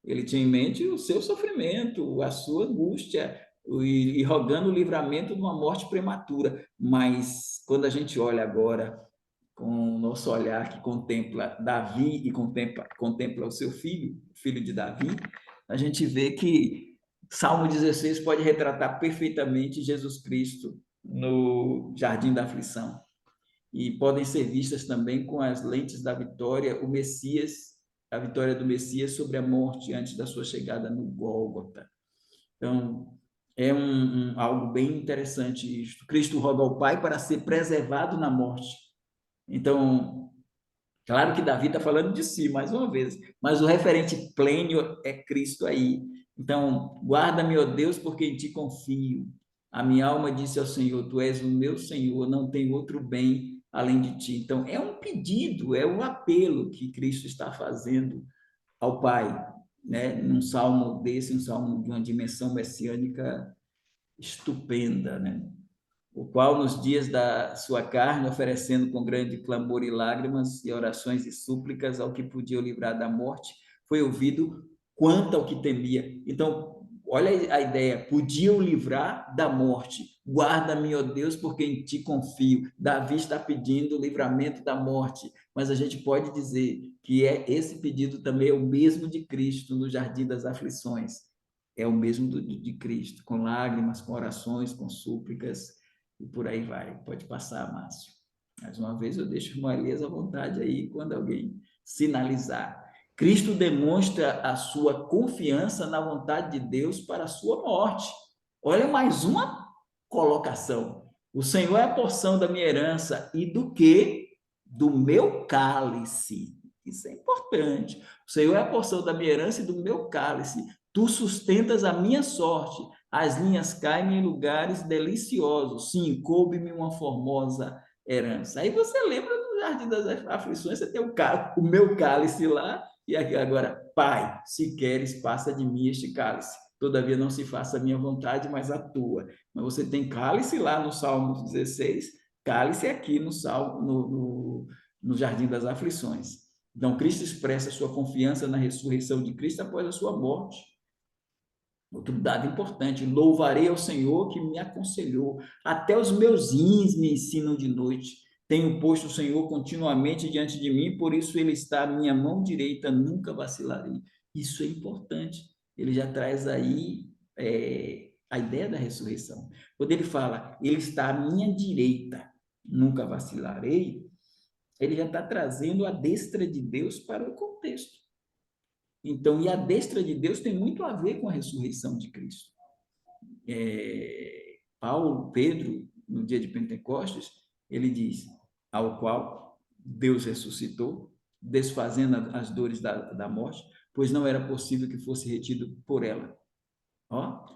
Speaker 1: ele tinha em mente o seu sofrimento, a sua angústia, e rogando o livramento de uma morte prematura. Mas quando a gente olha agora com o nosso olhar que contempla Davi e contempla o seu filho, o filho de Davi, a gente vê que Salmo 16 pode retratar perfeitamente Jesus Cristo no jardim da aflição. E podem ser vistas também com as lentes da vitória, o Messias, a vitória do Messias sobre a morte antes da sua chegada no Gólgota. Então, é algo bem interessante isto. Cristo roga ao Pai para ser preservado na morte. Então, claro que Davi está falando de si, mais uma vez, mas o referente plênio é Cristo aí. Então, guarda-me, ó Deus, porque em ti confio. A minha alma disse ao Senhor, tu és o meu Senhor, não tem outro bem além de ti. Então, é um pedido, é um apelo que Cristo está fazendo ao Pai, né? Num salmo desse, um salmo de uma dimensão messiânica estupenda, né? O qual nos dias da sua carne, oferecendo com grande clamor e lágrimas e orações e súplicas ao que podia o livrar da morte, foi ouvido quanto ao que temia. Então, olha a ideia, podia o livrar da morte. Guarda-me, ó Deus, porque em ti confio. Davi está pedindo o livramento da morte, mas a gente pode dizer que esse pedido também é o mesmo de Cristo no jardim das aflições. É o mesmo de Cristo, com lágrimas, com orações, com súplicas, e por aí vai. Pode passar, Márcio. Mais uma vez, eu deixo uma Elias à vontade aí, quando alguém sinalizar. Cristo demonstra a sua confiança na vontade de Deus para a sua morte. Olha mais uma colocação. O Senhor é a porção da minha herança e do quê? Do meu cálice. Isso é importante. O Senhor é a porção da minha herança e do meu cálice. Tu sustentas a minha sorte. As linhas caem em lugares deliciosos. Sim, coube-me uma formosa herança. Aí você lembra do Jardim das Aflições, você tem o meu cálice lá, e aqui agora, Pai, se queres, passa de mim este cálice. Todavia não se faça a minha vontade, mas a tua. Mas você tem cálice lá no Salmo 16, cálice aqui no Salmo, no Jardim das Aflições. Então, Cristo expressa sua confiança na ressurreição de Cristo após a sua morte. Outro dado importante: louvarei ao Senhor que me aconselhou. Até os meus rins me ensinam de noite. Tenho posto o Senhor continuamente diante de mim, por isso ele está à minha mão direita, nunca vacilarei. Isso é importante. Ele já traz aí a ideia da ressurreição. Quando ele fala, ele está à minha direita, nunca vacilarei, ele já está trazendo a destra de Deus para o contexto. Então, e a destra de Deus tem muito a ver com a ressurreição de Cristo. Pedro, no dia de Pentecostes, ele diz, ao qual Deus ressuscitou, desfazendo as dores da morte, pois não era possível que fosse retido por ela.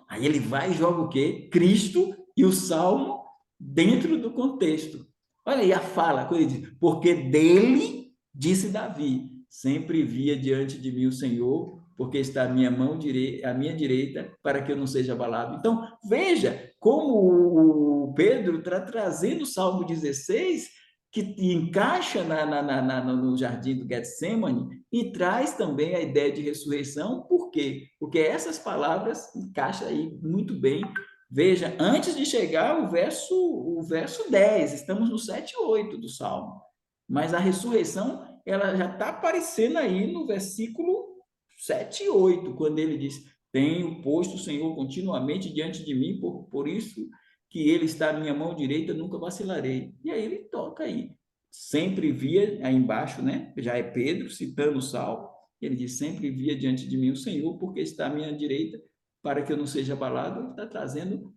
Speaker 1: Aí ele vai e joga o quê? Cristo e o Salmo dentro do contexto. Olha aí a fala, quando ele diz, porque dele, disse Davi, sempre via diante de mim o Senhor, porque está à minha mão direita, à minha direita, para que eu não seja abalado. Então, veja como o Pedro está trazendo o Salmo 16, que encaixa no jardim do Getsemane, e traz também a ideia de ressurreição. Por quê? Porque essas palavras encaixam aí muito bem. Veja, antes de chegar o verso 10, estamos no 7 e 8 do Salmo, mas a ressurreição ela já está aparecendo aí no versículo 7 e 8, quando ele diz, tenho posto o Senhor continuamente diante de mim, por isso que ele está à minha mão direita, nunca vacilarei. E aí ele toca aí. Sempre via, aí embaixo, né? Já é Pedro citando o Salmo, ele diz, sempre via diante de mim o Senhor, porque está à minha direita, para que eu não seja abalado. Ele está trazendo,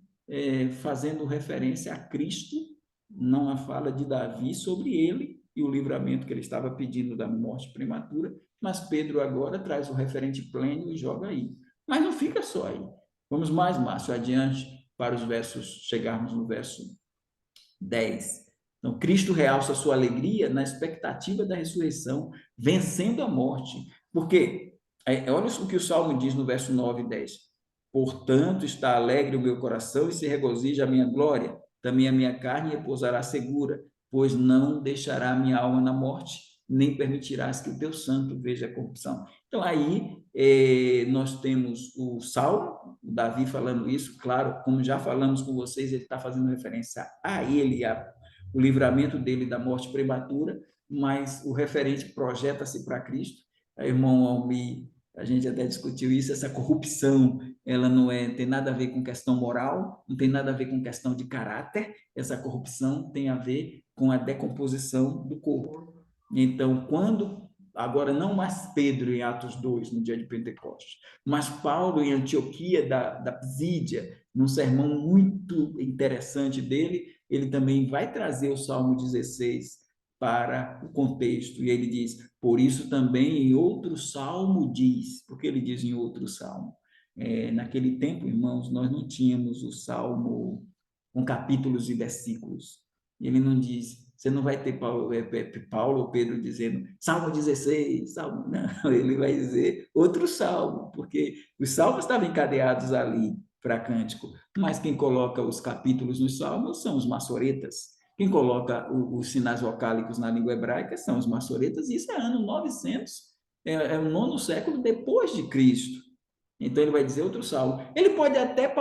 Speaker 1: fazendo referência a Cristo, não a fala de Davi sobre ele, e o livramento que ele estava pedindo da morte prematura, mas Pedro agora traz o referente pleno e joga aí. Mas não fica só aí. Vamos mais, Márcio, adiante para os versos, chegarmos no verso 10. Então, Cristo realça sua alegria na expectativa da ressurreição, vencendo a morte. Porque, olha o que o Salmo diz no verso 9 e 10. Portanto, está alegre o meu coração e se regozija a minha glória. Também a minha carne repousará segura, pois não deixará a minha alma na morte, nem permitirás que o teu santo veja a corrupção. Então, aí nós temos o Salmo, o Davi falando isso, claro, como já falamos com vocês, ele está fazendo referência a ele, o livramento dele da morte prematura, mas o referente projeta-se para Cristo. A irmão Almi, a gente até discutiu isso, essa corrupção, ela não tem nada a ver com questão moral, não tem nada a ver com questão de caráter, essa corrupção tem a ver com a decomposição do corpo. Então, agora não mais Pedro em Atos 2, no dia de Pentecostes, mas Paulo em Antioquia da Pisídia, num sermão muito interessante dele, ele também vai trazer o Salmo 16 para o contexto, e ele diz, por isso também em outro salmo diz, porque ele diz em outro salmo, naquele tempo, irmãos, nós não tínhamos o salmo com capítulos e versículos, ele não diz, você não vai ter Paulo ou Pedro dizendo Salmo 16, Salmo, não, ele vai dizer outro salmo, porque os salmos estavam encadeados ali para cântico, mas quem coloca os capítulos nos salmos são os maçoretas, quem coloca os sinais vocálicos na língua hebraica são os maçoretas, e isso é ano 900, é o 9º século depois de Cristo. Então ele vai dizer outro salmo. Ele pode até,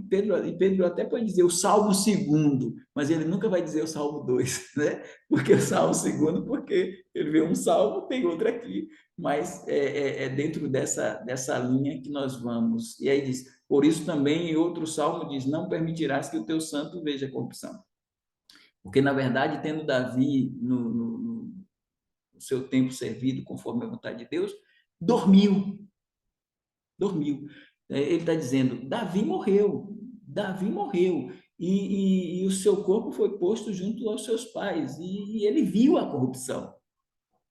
Speaker 1: Pedro até pode dizer o Salmo 2º, mas ele nunca vai dizer o Salmo 2, né? Porque o Salmo 2º, porque ele vê um salmo, tem outro aqui, mas é dentro dessa linha que nós vamos. E aí diz, por isso também em outro salmo diz, não permitirás que o teu santo veja corrupção. Porque, na verdade, tendo Davi no seu tempo servido conforme a vontade de Deus, dormiu. Ele está dizendo, Davi morreu, e o seu corpo foi posto junto aos seus pais, e ele viu a corrupção.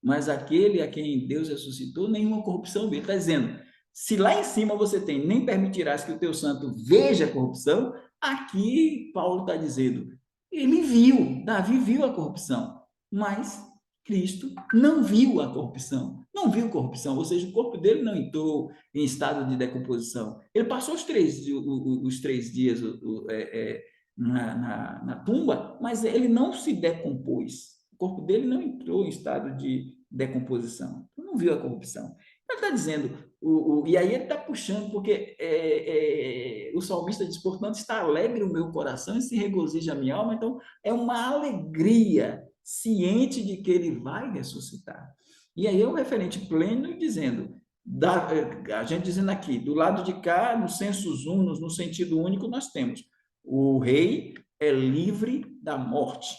Speaker 1: mas aquele a quem Deus ressuscitou, nenhuma corrupção vê. Ele está dizendo, se lá em cima você tem, nem permitirás que o teu santo veja a corrupção, aqui Paulo está dizendo, ele viu, Davi viu a corrupção, mas Cristo não viu a corrupção, não viu corrupção, ou seja, o corpo dele não entrou em estado de decomposição. Ele passou os 3 dias na tumba, mas ele não se decompôs. O corpo dele não entrou em estado de decomposição. Não viu a corrupção. Ele está dizendo, e aí ele está puxando, porque o salmista diz, portanto, está alegre o meu coração e se regozija a minha alma. Então, é uma alegria, ciente de que ele vai ressuscitar. E aí é o referente pleno dizendo, a gente dizendo aqui, do lado de cá, no sensus unus, no sentido único, nós temos o rei é livre da morte.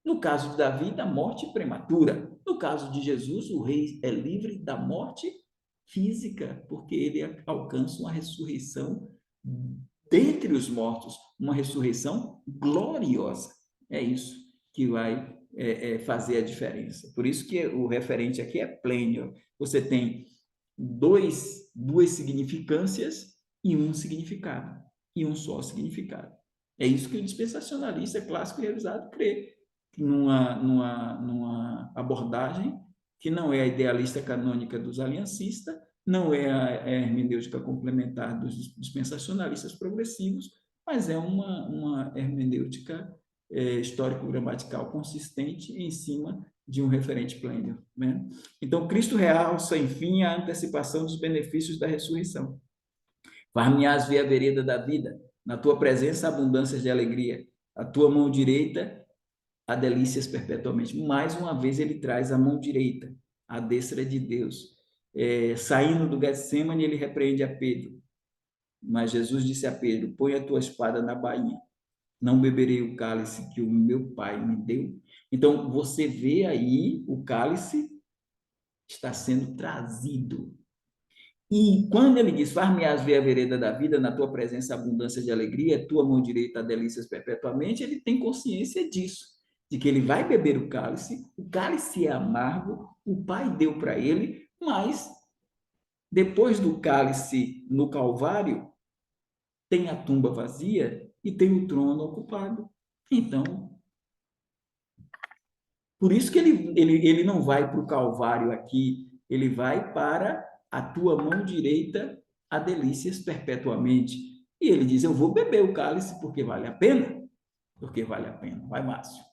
Speaker 1: No caso de Davi, da morte prematura. No caso de Jesus, o rei é livre da morte física, porque ele alcança uma ressurreição dentre os mortos, uma ressurreição gloriosa. É isso que vai fazer a diferença. Por isso que o referente aqui é plênio. Você tem duas significâncias e um significado, e um só significado. É isso que o dispensacionalista clássico e revisado crê, numa abordagem que não é a idealista canônica dos aliancistas, não é a hermenêutica complementar dos dispensacionalistas progressivos, mas é uma hermenêutica histórico-gramatical consistente em cima de um referente plênio, né? Então, Cristo realça, enfim, a antecipação dos benefícios da ressurreição. Far-me-ás ver a vereda da vida, na tua presença abundâncias de alegria, a tua mão direita há delícias perpetuamente. Mais uma vez ele traz a mão direita, a destra de Deus. Saindo do Getsemane, ele repreende a Pedro, mas Jesus disse a Pedro, põe a tua espada na bainha, não beberei o cálice que o meu pai me deu. Então, você vê aí o cálice está sendo trazido. E quando ele diz, far-me-ás ver a vereda da vida, na tua presença abundância de alegria, tua mão direita há delícias perpetuamente, ele tem consciência disso, de que ele vai beber o cálice é amargo, o pai deu para ele, mas depois do cálice no Calvário, tem a tumba vazia e tem o trono ocupado. Então, por isso que ele não vai para o Calvário aqui, ele vai para a tua mão direita há delícias perpetuamente. E ele diz, eu vou beber o cálice porque vale a pena. Porque vale a pena. Vai, Márcio.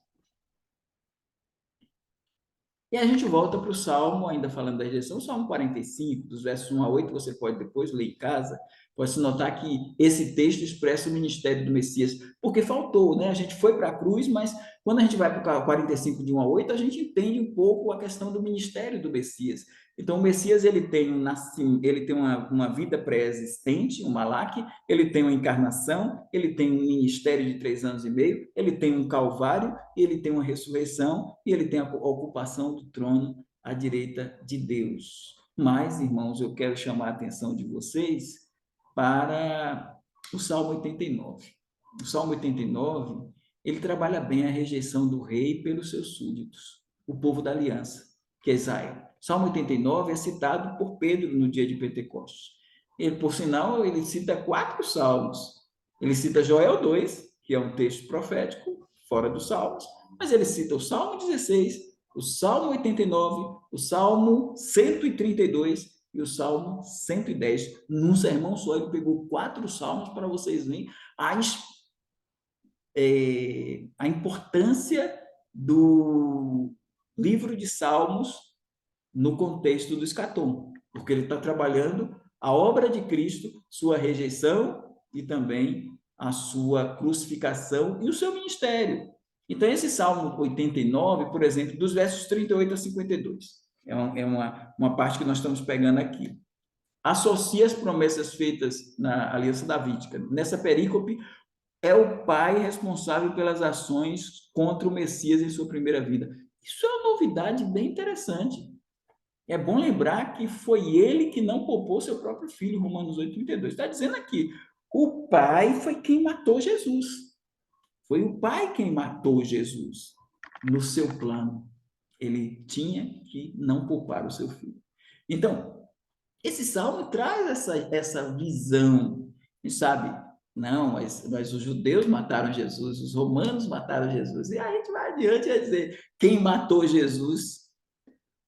Speaker 1: E a gente volta para o Salmo, ainda falando da rejeição, o Salmo 45, dos versos 1 a 8, você pode depois ler em casa, pode-se notar que esse texto expressa o ministério do Messias, porque faltou, né? A gente foi para a cruz, mas quando a gente vai para o 45, de 1 a 8, a gente entende um pouco a questão do ministério do Messias. Então, o Messias ele tem uma vida pré-existente, um Malaque, ele tem uma encarnação, ele tem um ministério de 3 anos e meio, ele tem um Calvário, ele tem uma ressurreição e ele tem a ocupação do trono à direita de Deus. Mas, irmãos, eu quero chamar a atenção de vocês para o Salmo 89. O Salmo 89, ele trabalha bem a rejeição do rei pelos seus súditos, o povo da aliança, que é Israel. Salmo 89 é citado por Pedro no dia de Pentecostes. Ele, por sinal, ele cita 4 salmos. Ele cita Joel 2, que é um texto profético, fora dos salmos, mas ele cita o Salmo 16, o Salmo 89, o Salmo 132 e o Salmo 110. Num sermão só, ele pegou 4 salmos para vocês verem a importância do livro de Salmos no contexto do escatom, porque ele está trabalhando a obra de Cristo, sua rejeição e também a sua crucificação e o seu ministério. Então, esse Salmo 89, por exemplo, dos versos 38 a 52, é uma parte que nós estamos pegando aqui. Associa as promessas feitas na aliança davídica. Nessa perícope, é o pai responsável pelas ações contra o Messias em sua primeira vida. Isso é uma novidade bem interessante. É bom lembrar que foi ele que não poupou seu próprio filho, Romanos 8:32. Está dizendo aqui, o pai foi quem matou Jesus. Foi o pai quem matou Jesus no seu plano. Ele tinha que não poupar o seu filho. Então, esse salmo traz essa visão, e sabe, não, mas os judeus mataram Jesus, os romanos mataram Jesus, e a gente vai adiante a dizer, quem matou Jesus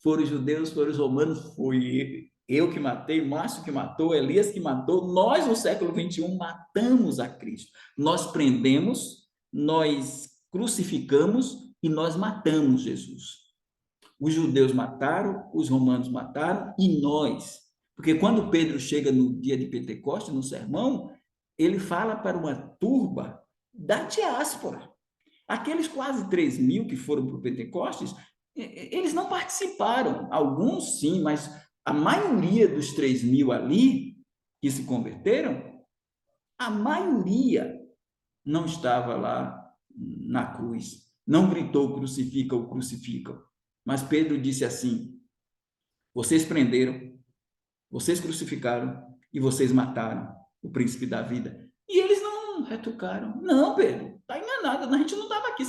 Speaker 1: foram os judeus, foram os romanos, foi eu que matei, Márcio que matou, Elias que matou, nós no século XXI matamos a Cristo, nós prendemos, nós crucificamos e nós matamos Jesus. Os judeus mataram, os romanos mataram e nós. Porque quando Pedro chega no dia de Pentecostes, no sermão, ele fala para uma turba da diáspora. Aqueles quase 3.000 que foram para o Pentecostes, eles não participaram. Alguns sim, mas a maioria dos 3.000 ali, que se converteram, a maioria não estava lá na cruz. Não gritou crucifica-o, crucificam. Mas Pedro disse assim: vocês prenderam, vocês crucificaram e vocês mataram o príncipe da vida. E eles não retrucaram. Não, Pedro, está enganado, a gente não estava aqui,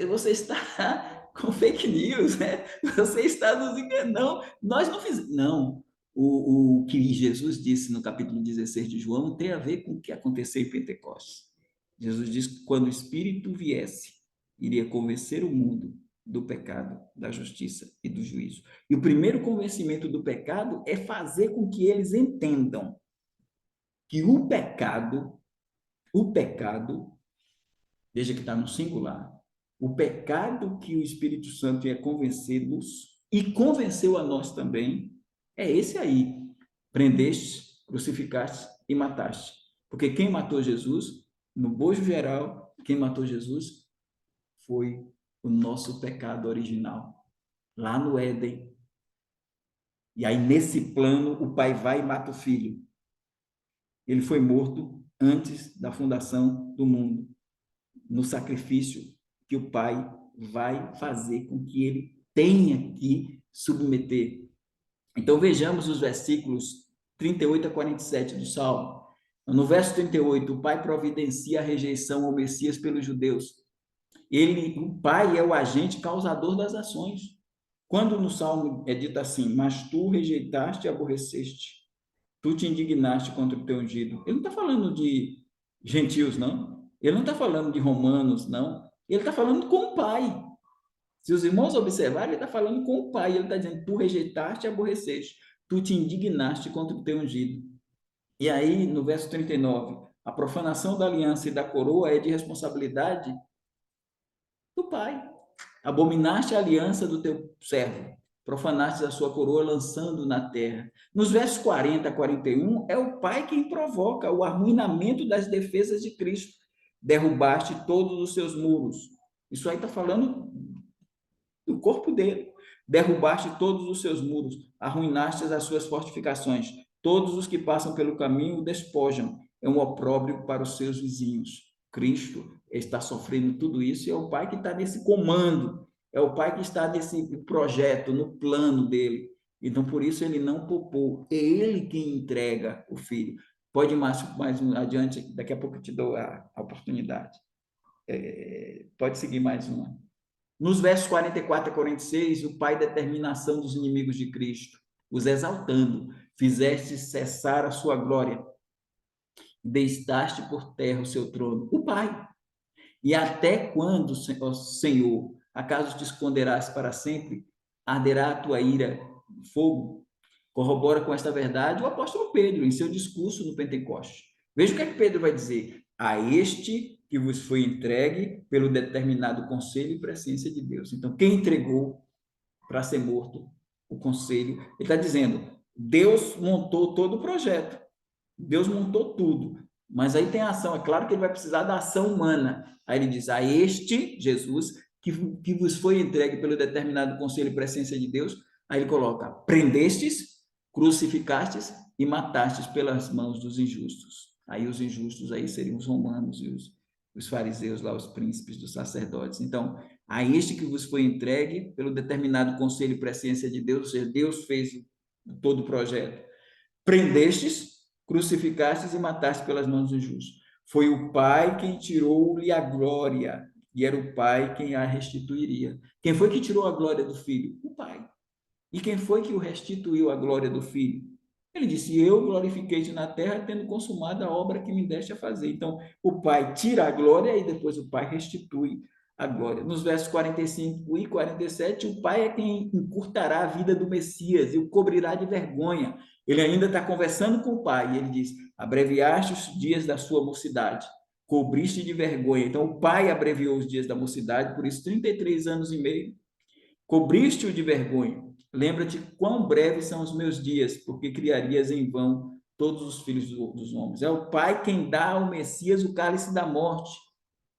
Speaker 1: você está com fake news, né? Você está nos enganando. Nós não fizemos. Não, o que Jesus disse no capítulo 16 de João tem a ver com o que aconteceu em Pentecostes. Jesus disse que quando o Espírito viesse, iria convencer o mundo do pecado, da justiça e do juízo. E o primeiro convencimento do pecado é fazer com que eles entendam que o pecado, veja que está no singular, o pecado que o Espírito Santo ia convencê-los e convenceu a nós também, é esse aí: prendeste, crucificaste e mataste. Porque quem matou Jesus, no bojo geral, quem matou Jesus foi o nosso pecado original, lá no Éden. E aí, nesse plano, o pai vai e mata o filho. Ele foi morto antes da fundação do mundo, no sacrifício que o pai vai fazer com que ele tenha que submeter. Então, vejamos os versículos 38 a 47 do Salmo. No verso 38, o pai providencia a rejeição ao Messias pelos judeus. O pai é o agente causador das ações. Quando no Salmo é dito assim: mas tu rejeitaste e aborreceste, tu te indignaste contra o teu ungido. Ele não está falando de gentios, não. Ele não está falando de romanos, não. Ele está falando com o pai. Se os irmãos observarem, ele está falando com o pai. Ele está dizendo: tu rejeitaste e aborreceste, tu te indignaste contra o teu ungido. E aí, no verso 39, a profanação da aliança e da coroa é de responsabilidade do pai. Abominaste a aliança do teu servo, profanaste a sua coroa lançando na terra. Nos versos 40 a 41, é o pai quem provoca o arruinamento das defesas de Cristo. Derrubaste todos os seus muros. Isso aí está falando do corpo dele. Derrubaste todos os seus muros, arruinaste as suas fortificações. Todos os que passam pelo caminho o despojam. É um opróbrio para os seus vizinhos. Cristo está sofrendo tudo isso e é o pai que está nesse comando, é o pai que está nesse projeto, no plano dele. Então, por isso, ele não poupou. É ele quem entrega o filho. Pode ir mais adiante, daqui a pouco eu te dou a oportunidade. Pode seguir mais uma. Nos versos 44 a 46, o pai determina a ação dos inimigos de Cristo, os exaltando. Fizeste cessar a sua glória, deitaste por terra o seu trono, o Pai. E até quando, Senhor, acaso te esconderás para sempre? Arderá a tua ira fogo? Corrobora com esta verdade o apóstolo Pedro, em seu discurso no Pentecostes. Veja o que é que Pedro vai dizer: a este que vos foi entregue pelo determinado conselho e presciência de Deus. Então, quem entregou para ser morto? O conselho. Ele está dizendo: Deus montou todo o projeto. Deus montou tudo, mas aí tem a ação. É claro que ele vai precisar da ação humana. Aí ele diz: a este, Jesus, que vos foi entregue pelo determinado conselho e presciência de Deus. Aí ele coloca: prendestes, crucificastes e matastes pelas mãos dos injustos. Aí os injustos aí seriam os romanos e os fariseus lá, os príncipes dos sacerdotes. Então, a este que vos foi entregue pelo determinado conselho e presciência de Deus, ou seja, Deus fez todo o projeto. Prendestes, crucificastes e mataste pelas mãos dos justos. Foi o Pai quem tirou-lhe a glória. e era o Pai quem a restituiria. Quem foi que tirou a glória do Filho? O Pai. E quem foi que o restituiu a glória do Filho? Ele disse: Eu glorifiquei-te na terra, tendo consumado a obra que me deste a fazer. Então, o Pai tira a glória e depois o Pai restitui a glória. Nos versos 45 e 47, o Pai é quem encurtará a vida do Messias e o cobrirá de vergonha. Ele ainda está conversando com o Pai e ele diz: Abreviaste os dias da sua mocidade, cobriste de vergonha. Então, o Pai abreviou os dias da mocidade, por isso 33 anos e meio. Cobriste-o de vergonha. Lembra-te quão breves são os meus dias, porque criarias em vão todos os filhos dos homens. É o Pai quem dá ao Messias o cálice da morte.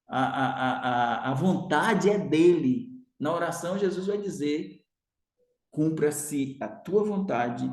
Speaker 1: A vontade é dele. Na oração, Jesus vai dizer: cumpra-se a tua vontade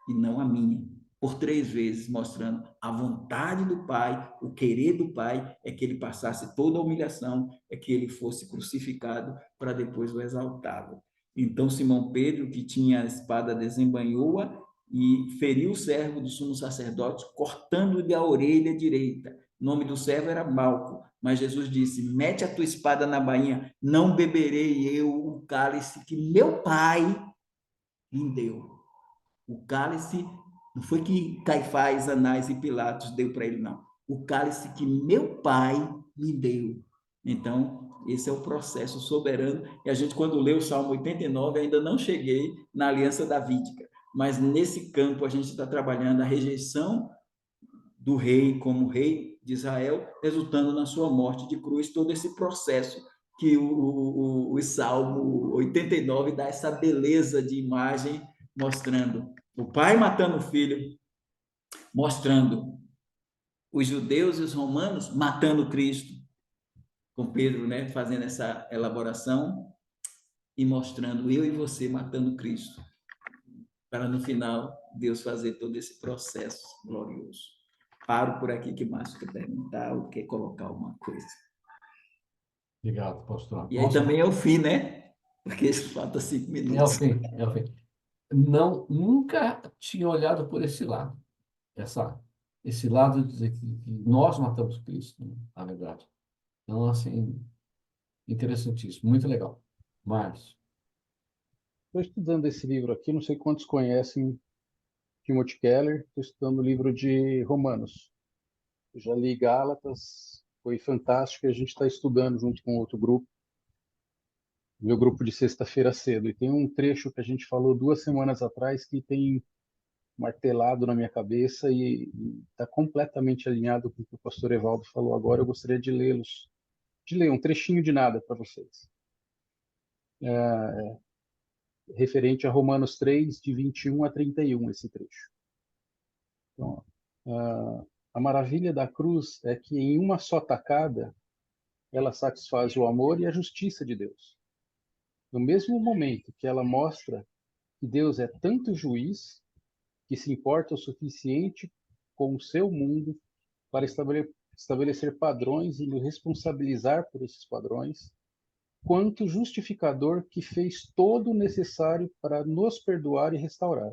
Speaker 1: e não a minha. Por 3 vezes, mostrando a vontade do Pai, o querer do Pai é que ele passasse toda a humilhação, é que ele fosse crucificado para depois o exaltá-lo. Então, Simão Pedro, que tinha a espada, desembainhou-a e feriu o servo do sumo sacerdote, cortando-lhe a orelha direita. O nome do servo era Malco, mas Jesus disse: mete a tua espada na bainha, não beberei eu o cálice que meu Pai lhe deu. O cálice não foi que Caifás, Anás e Pilatos deu para ele, não. O cálice que meu Pai me deu. Então, esse é o processo soberano. E a gente, quando lê o Salmo 89, ainda não cheguei na aliança davídica. Mas nesse campo a gente está trabalhando a rejeição do rei como rei de Israel, resultando na sua morte de cruz, todo esse processo que o Salmo 89 dá essa beleza de imagem, mostrando o pai matando o filho, mostrando os judeus e os romanos matando Cristo, com Pedro, né, fazendo essa elaboração e mostrando eu e você matando Cristo, para no final Deus fazer todo esse processo glorioso. Paro por aqui que o Márcio quer perguntar ou quer colocar alguma coisa.
Speaker 2: Obrigado, pastor.
Speaker 1: E aí também é o fim, né? Porque falta 5
Speaker 2: É o
Speaker 1: minutos.
Speaker 2: fim, é o fim. Não, nunca tinha olhado por esse lado. Esse lado de dizer que nós matamos Cristo, né, na verdade. Então, assim, interessantíssimo, muito legal. Márcio.
Speaker 3: Estou estudando esse livro aqui, não sei quantos conhecem Timothy Keller, estou estudando o livro de Romanos. Eu já li Gálatas, foi fantástico, e a gente está estudando junto com outro grupo, meu grupo de sexta-feira cedo. E tem um trecho que a gente falou 2 semanas atrás que tem martelado na minha cabeça e está completamente alinhado com o que o pastor Evaldo falou agora. Eu gostaria de ler um trechinho de nada para vocês. Referente a Romanos 3, de 21 a 31, esse trecho. Então, a maravilha da cruz é que em uma só tacada ela satisfaz o amor e a justiça de Deus. No mesmo momento que ela mostra que Deus é tanto juiz que se importa o suficiente com o seu mundo para estabelecer padrões e nos responsabilizar por esses padrões, quanto justificador que fez todo o necessário para nos perdoar e restaurar.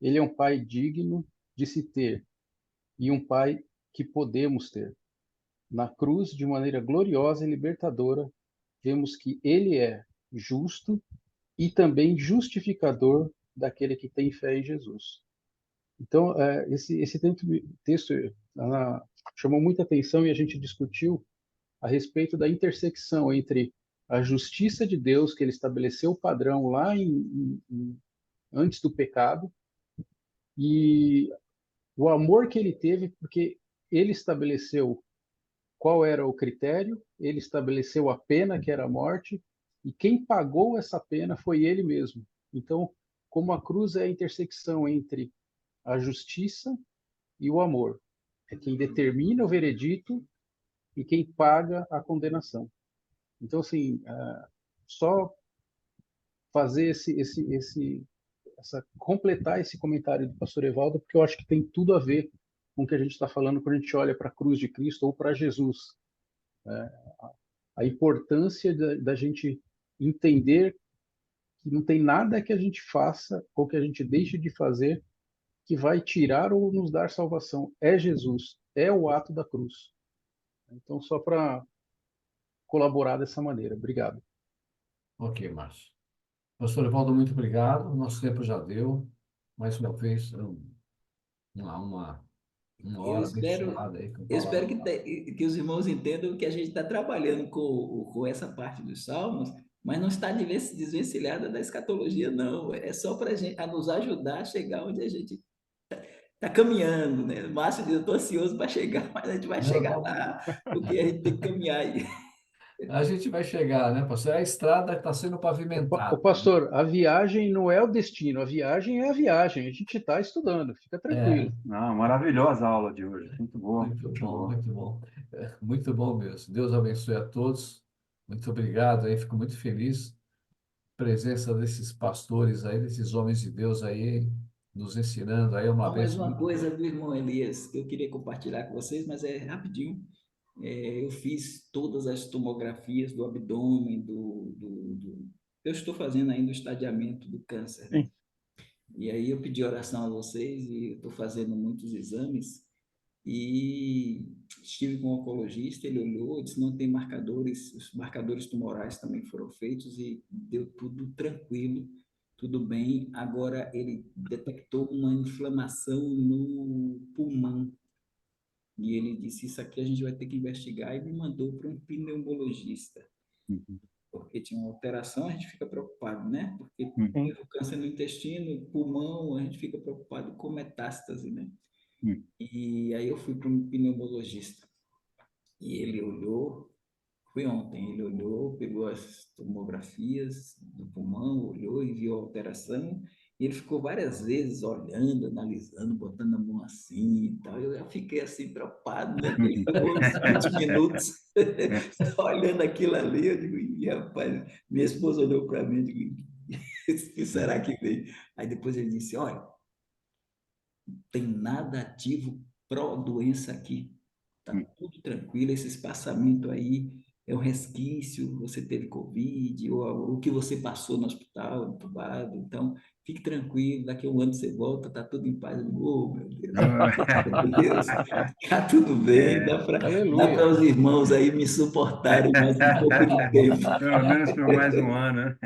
Speaker 3: Ele é um pai digno de se ter e um pai que podemos ter. Na cruz, de maneira gloriosa e libertadora, vemos que ele é justo e também justificador daquele que tem fé em Jesus. Então, esse texto chamou muita atenção e a gente discutiu a respeito da intersecção entre a justiça de Deus, que ele estabeleceu o padrão lá antes do pecado, e o amor que ele teve, porque ele estabeleceu qual era o critério, ele estabeleceu a pena, que era a morte, e quem pagou essa pena foi ele mesmo. Então, como a cruz é a intersecção entre a justiça e o amor, é quem determina o veredito e quem paga a condenação. Então, assim, só fazer completar esse comentário do pastor Evaldo, porque eu acho que tem tudo a ver com o que a gente está falando quando a gente olha para a cruz de Cristo ou para Jesus. A importância da gente entender que não tem nada que a gente faça ou que a gente deixe de fazer que vai tirar ou nos dar salvação. É Jesus, é o ato da cruz. Então, só para colaborar dessa maneira. Obrigado.
Speaker 2: Ok, Márcio. Pastor Evaldo, muito obrigado. Nosso tempo já deu. Mais uma vez, uma, uma
Speaker 1: Eu
Speaker 2: hora
Speaker 1: espero,
Speaker 2: abençoada aí com
Speaker 1: eu espero
Speaker 2: palavras.
Speaker 1: que os irmãos entendam que a gente está trabalhando com essa parte dos Salmos, mas não está desvencilhada da escatologia, não. É só para a nos ajudar a chegar onde a gente está caminhando, né? O Márcio diz, eu estou ansioso para chegar, mas a gente vai
Speaker 2: Não,
Speaker 1: chegar lá, porque a gente tem que caminhar aí.
Speaker 2: a gente vai chegar, né, pastor? A estrada está sendo
Speaker 3: O
Speaker 2: pavimentada.
Speaker 3: pastor, a viagem não é o destino, a viagem é a viagem. A gente está estudando, fica
Speaker 2: É,
Speaker 3: tranquilo.
Speaker 5: Não, maravilhosa a aula de hoje. Muito boa,
Speaker 2: muito
Speaker 5: muito
Speaker 2: bom,
Speaker 5: boa.
Speaker 2: muito bom. É, muito bom mesmo. Deus abençoe a todos. Muito obrigado aí, fico muito feliz. Presença desses pastores aí, desses homens de Deus aí, nos ensinando aí, é uma
Speaker 1: Só mais
Speaker 2: bênção
Speaker 1: uma
Speaker 2: muito
Speaker 1: coisa
Speaker 2: grande.
Speaker 1: do irmão Elias que eu queria compartilhar com vocês, mas é rapidinho. Eu fiz todas as tomografias do abdômen, eu estou fazendo ainda o estadiamento do câncer, né?
Speaker 3: Sim.
Speaker 1: E aí eu pedi oração a vocês e estou fazendo muitos exames e estive com um oncologista, ele olhou, disse não tem marcadores, os marcadores tumorais também foram feitos e deu tudo tranquilo, tudo bem. Agora ele detectou uma inflamação no pulmão e ele disse isso aqui a gente vai ter que investigar e me mandou para um pneumologista
Speaker 5: Uhum,
Speaker 1: porque tinha uma alteração, a gente fica preocupado, né? Porque
Speaker 5: uhum,
Speaker 1: teve o câncer no intestino, pulmão, a gente fica preocupado com metástase, né?
Speaker 5: uhum.
Speaker 1: E aí eu fui para um pneumologista e ele olhou, foi ontem, ele olhou, pegou as tomografias do pulmão, olhou e viu a alteração, e ele ficou várias vezes olhando, analisando, botando a mão assim e tal. Eu já fiquei assim preocupado, né? Ele ficou uns 20 minutos só olhando aquilo ali. Eu digo, "Ih, rapaz, minha esposa olhou para mim e digo, o que será que veio?" Aí depois ele disse, olha, tem nada ativo pró-doença aqui. Tá tudo tranquilo, esse espaçamento aí é um resquício, você teve Covid, ou o que você passou no hospital, entubado. Então, fique tranquilo, daqui a um ano você volta, tá tudo em paz. Eu digo, oh, meu Deus, meu Deus, tá tudo bem,
Speaker 5: É,
Speaker 1: dá para
Speaker 3: Aleluia.
Speaker 1: os irmãos aí me suportarem mais um pouco de tempo.
Speaker 5: pelo menos por mais um ano, né?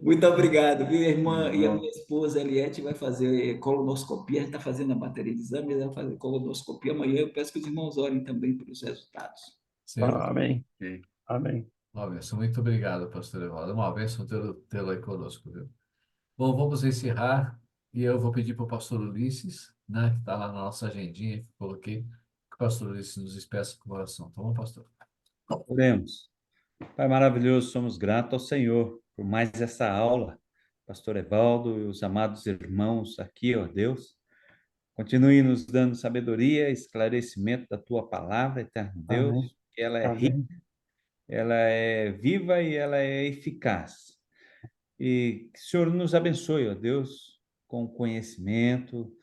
Speaker 1: Muito obrigado, viu, irmã? E a
Speaker 5: Bom,
Speaker 1: minha esposa, Eliette, vai fazer colonoscopia. A gente está fazendo a bateria de exames, ela vai fazer colonoscopia amanhã. Eu peço que os irmãos orem também pelos resultados.
Speaker 2: Certo?
Speaker 3: Amém.
Speaker 5: ok.
Speaker 3: Amém.
Speaker 2: Uma bênção. Muito obrigado, pastor Evaldo. É uma bênção tê-lo aí conosco, viu? Bom, vamos encerrar e eu vou pedir para o pastor Ulisses, né, que está lá na nossa agendinha, que eu coloquei, que o pastor Ulisses nos despeça com oração. Tá bom, pastor?
Speaker 9: Oremos. Pai maravilhoso, somos gratos ao Senhor por mais essa aula. Pastor Evaldo e os amados irmãos aqui, ó Deus. Continue nos dando sabedoria, esclarecimento da tua palavra, eterno
Speaker 3: Amém.
Speaker 9: Deus, que ela é rica,
Speaker 3: Amém.
Speaker 9: ela é viva e ela é eficaz. E que o Senhor nos abençoe, ó Deus, com conhecimento,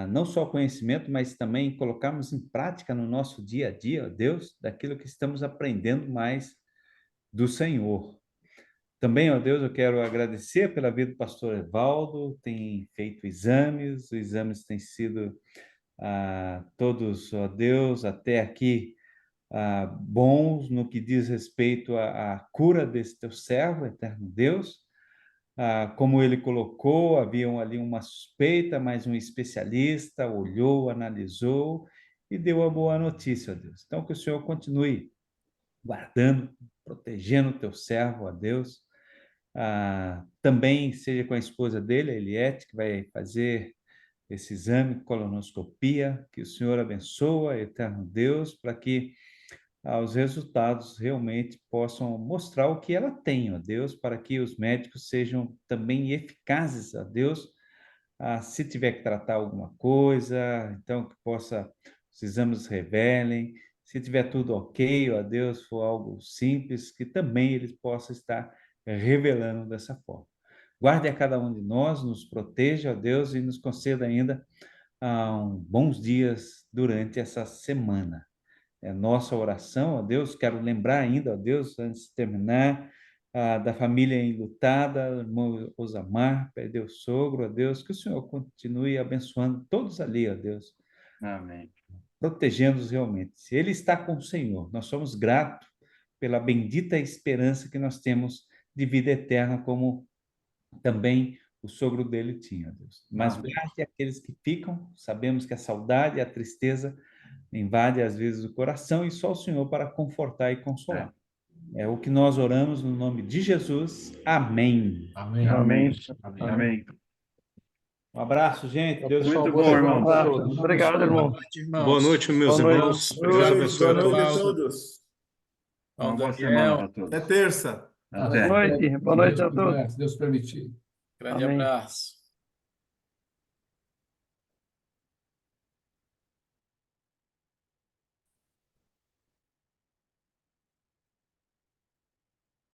Speaker 9: não só conhecimento, mas também colocarmos em prática no nosso dia a dia, ó Deus, daquilo que estamos aprendendo mais do Senhor. Também, ó Deus, eu quero agradecer pela vida do pastor Evaldo, tem feito exames, os exames têm sido todos, ó Deus, até aqui bons no que diz respeito à cura desse teu servo, eterno Deus. Como ele colocou, havia ali uma suspeita, mas um especialista olhou, analisou e deu a boa notícia, ó Deus. Então, que o Senhor continue guardando, protegendo o teu servo, ó Deus. Também seja com a esposa dele, a Eliette, que vai fazer esse exame, colonoscopia, que o Senhor abençoa, eterno Deus, para que os resultados realmente possam mostrar o que ela tem, ó Deus, para que os médicos sejam também eficazes, ó Deus, se tiver que tratar alguma coisa, então que os exames revelem, se tiver tudo ok, ó Deus, for algo simples, que também eles possam estar revelando dessa forma. Guarde a cada um de nós, nos proteja, ó Deus, e nos conceda ainda bons dias durante essa semana. É nossa oração, ó Deus, quero lembrar ainda, ó Deus, antes de terminar, da família enlutada, o irmão Osamar, perdeu o sogro, ó Deus, que o Senhor continue abençoando todos ali, ó Deus,
Speaker 5: Amém.
Speaker 9: protegendo-os realmente. Se ele está com o Senhor, nós somos gratos pela bendita esperança que nós temos de vida eterna, como também o sogro dele tinha, Deus. Mas guarde aqueles que ficam, sabemos que a saudade e a tristeza invade às vezes o coração, e só o Senhor para confortar e consolar. É o que nós oramos no nome de Jesus. Amém.
Speaker 2: Amém.
Speaker 5: Amém.
Speaker 2: Amém.
Speaker 5: Amém.
Speaker 9: Um abraço, gente. Deus
Speaker 5: Muito
Speaker 9: abençoe.
Speaker 5: bom, irmão.
Speaker 7: Obrigado, irmão.
Speaker 8: Boa noite, meus
Speaker 7: Boa noite.
Speaker 8: irmãos.
Speaker 6: Boa
Speaker 8: Deus
Speaker 6: noite,
Speaker 8: abençoe a
Speaker 6: boa noite a
Speaker 8: todos.
Speaker 6: todos.
Speaker 5: Uma boa semana para todos.
Speaker 6: Até terça.
Speaker 5: Até.
Speaker 7: Boa noite a todos.
Speaker 2: Se Deus permitir.
Speaker 7: Amém.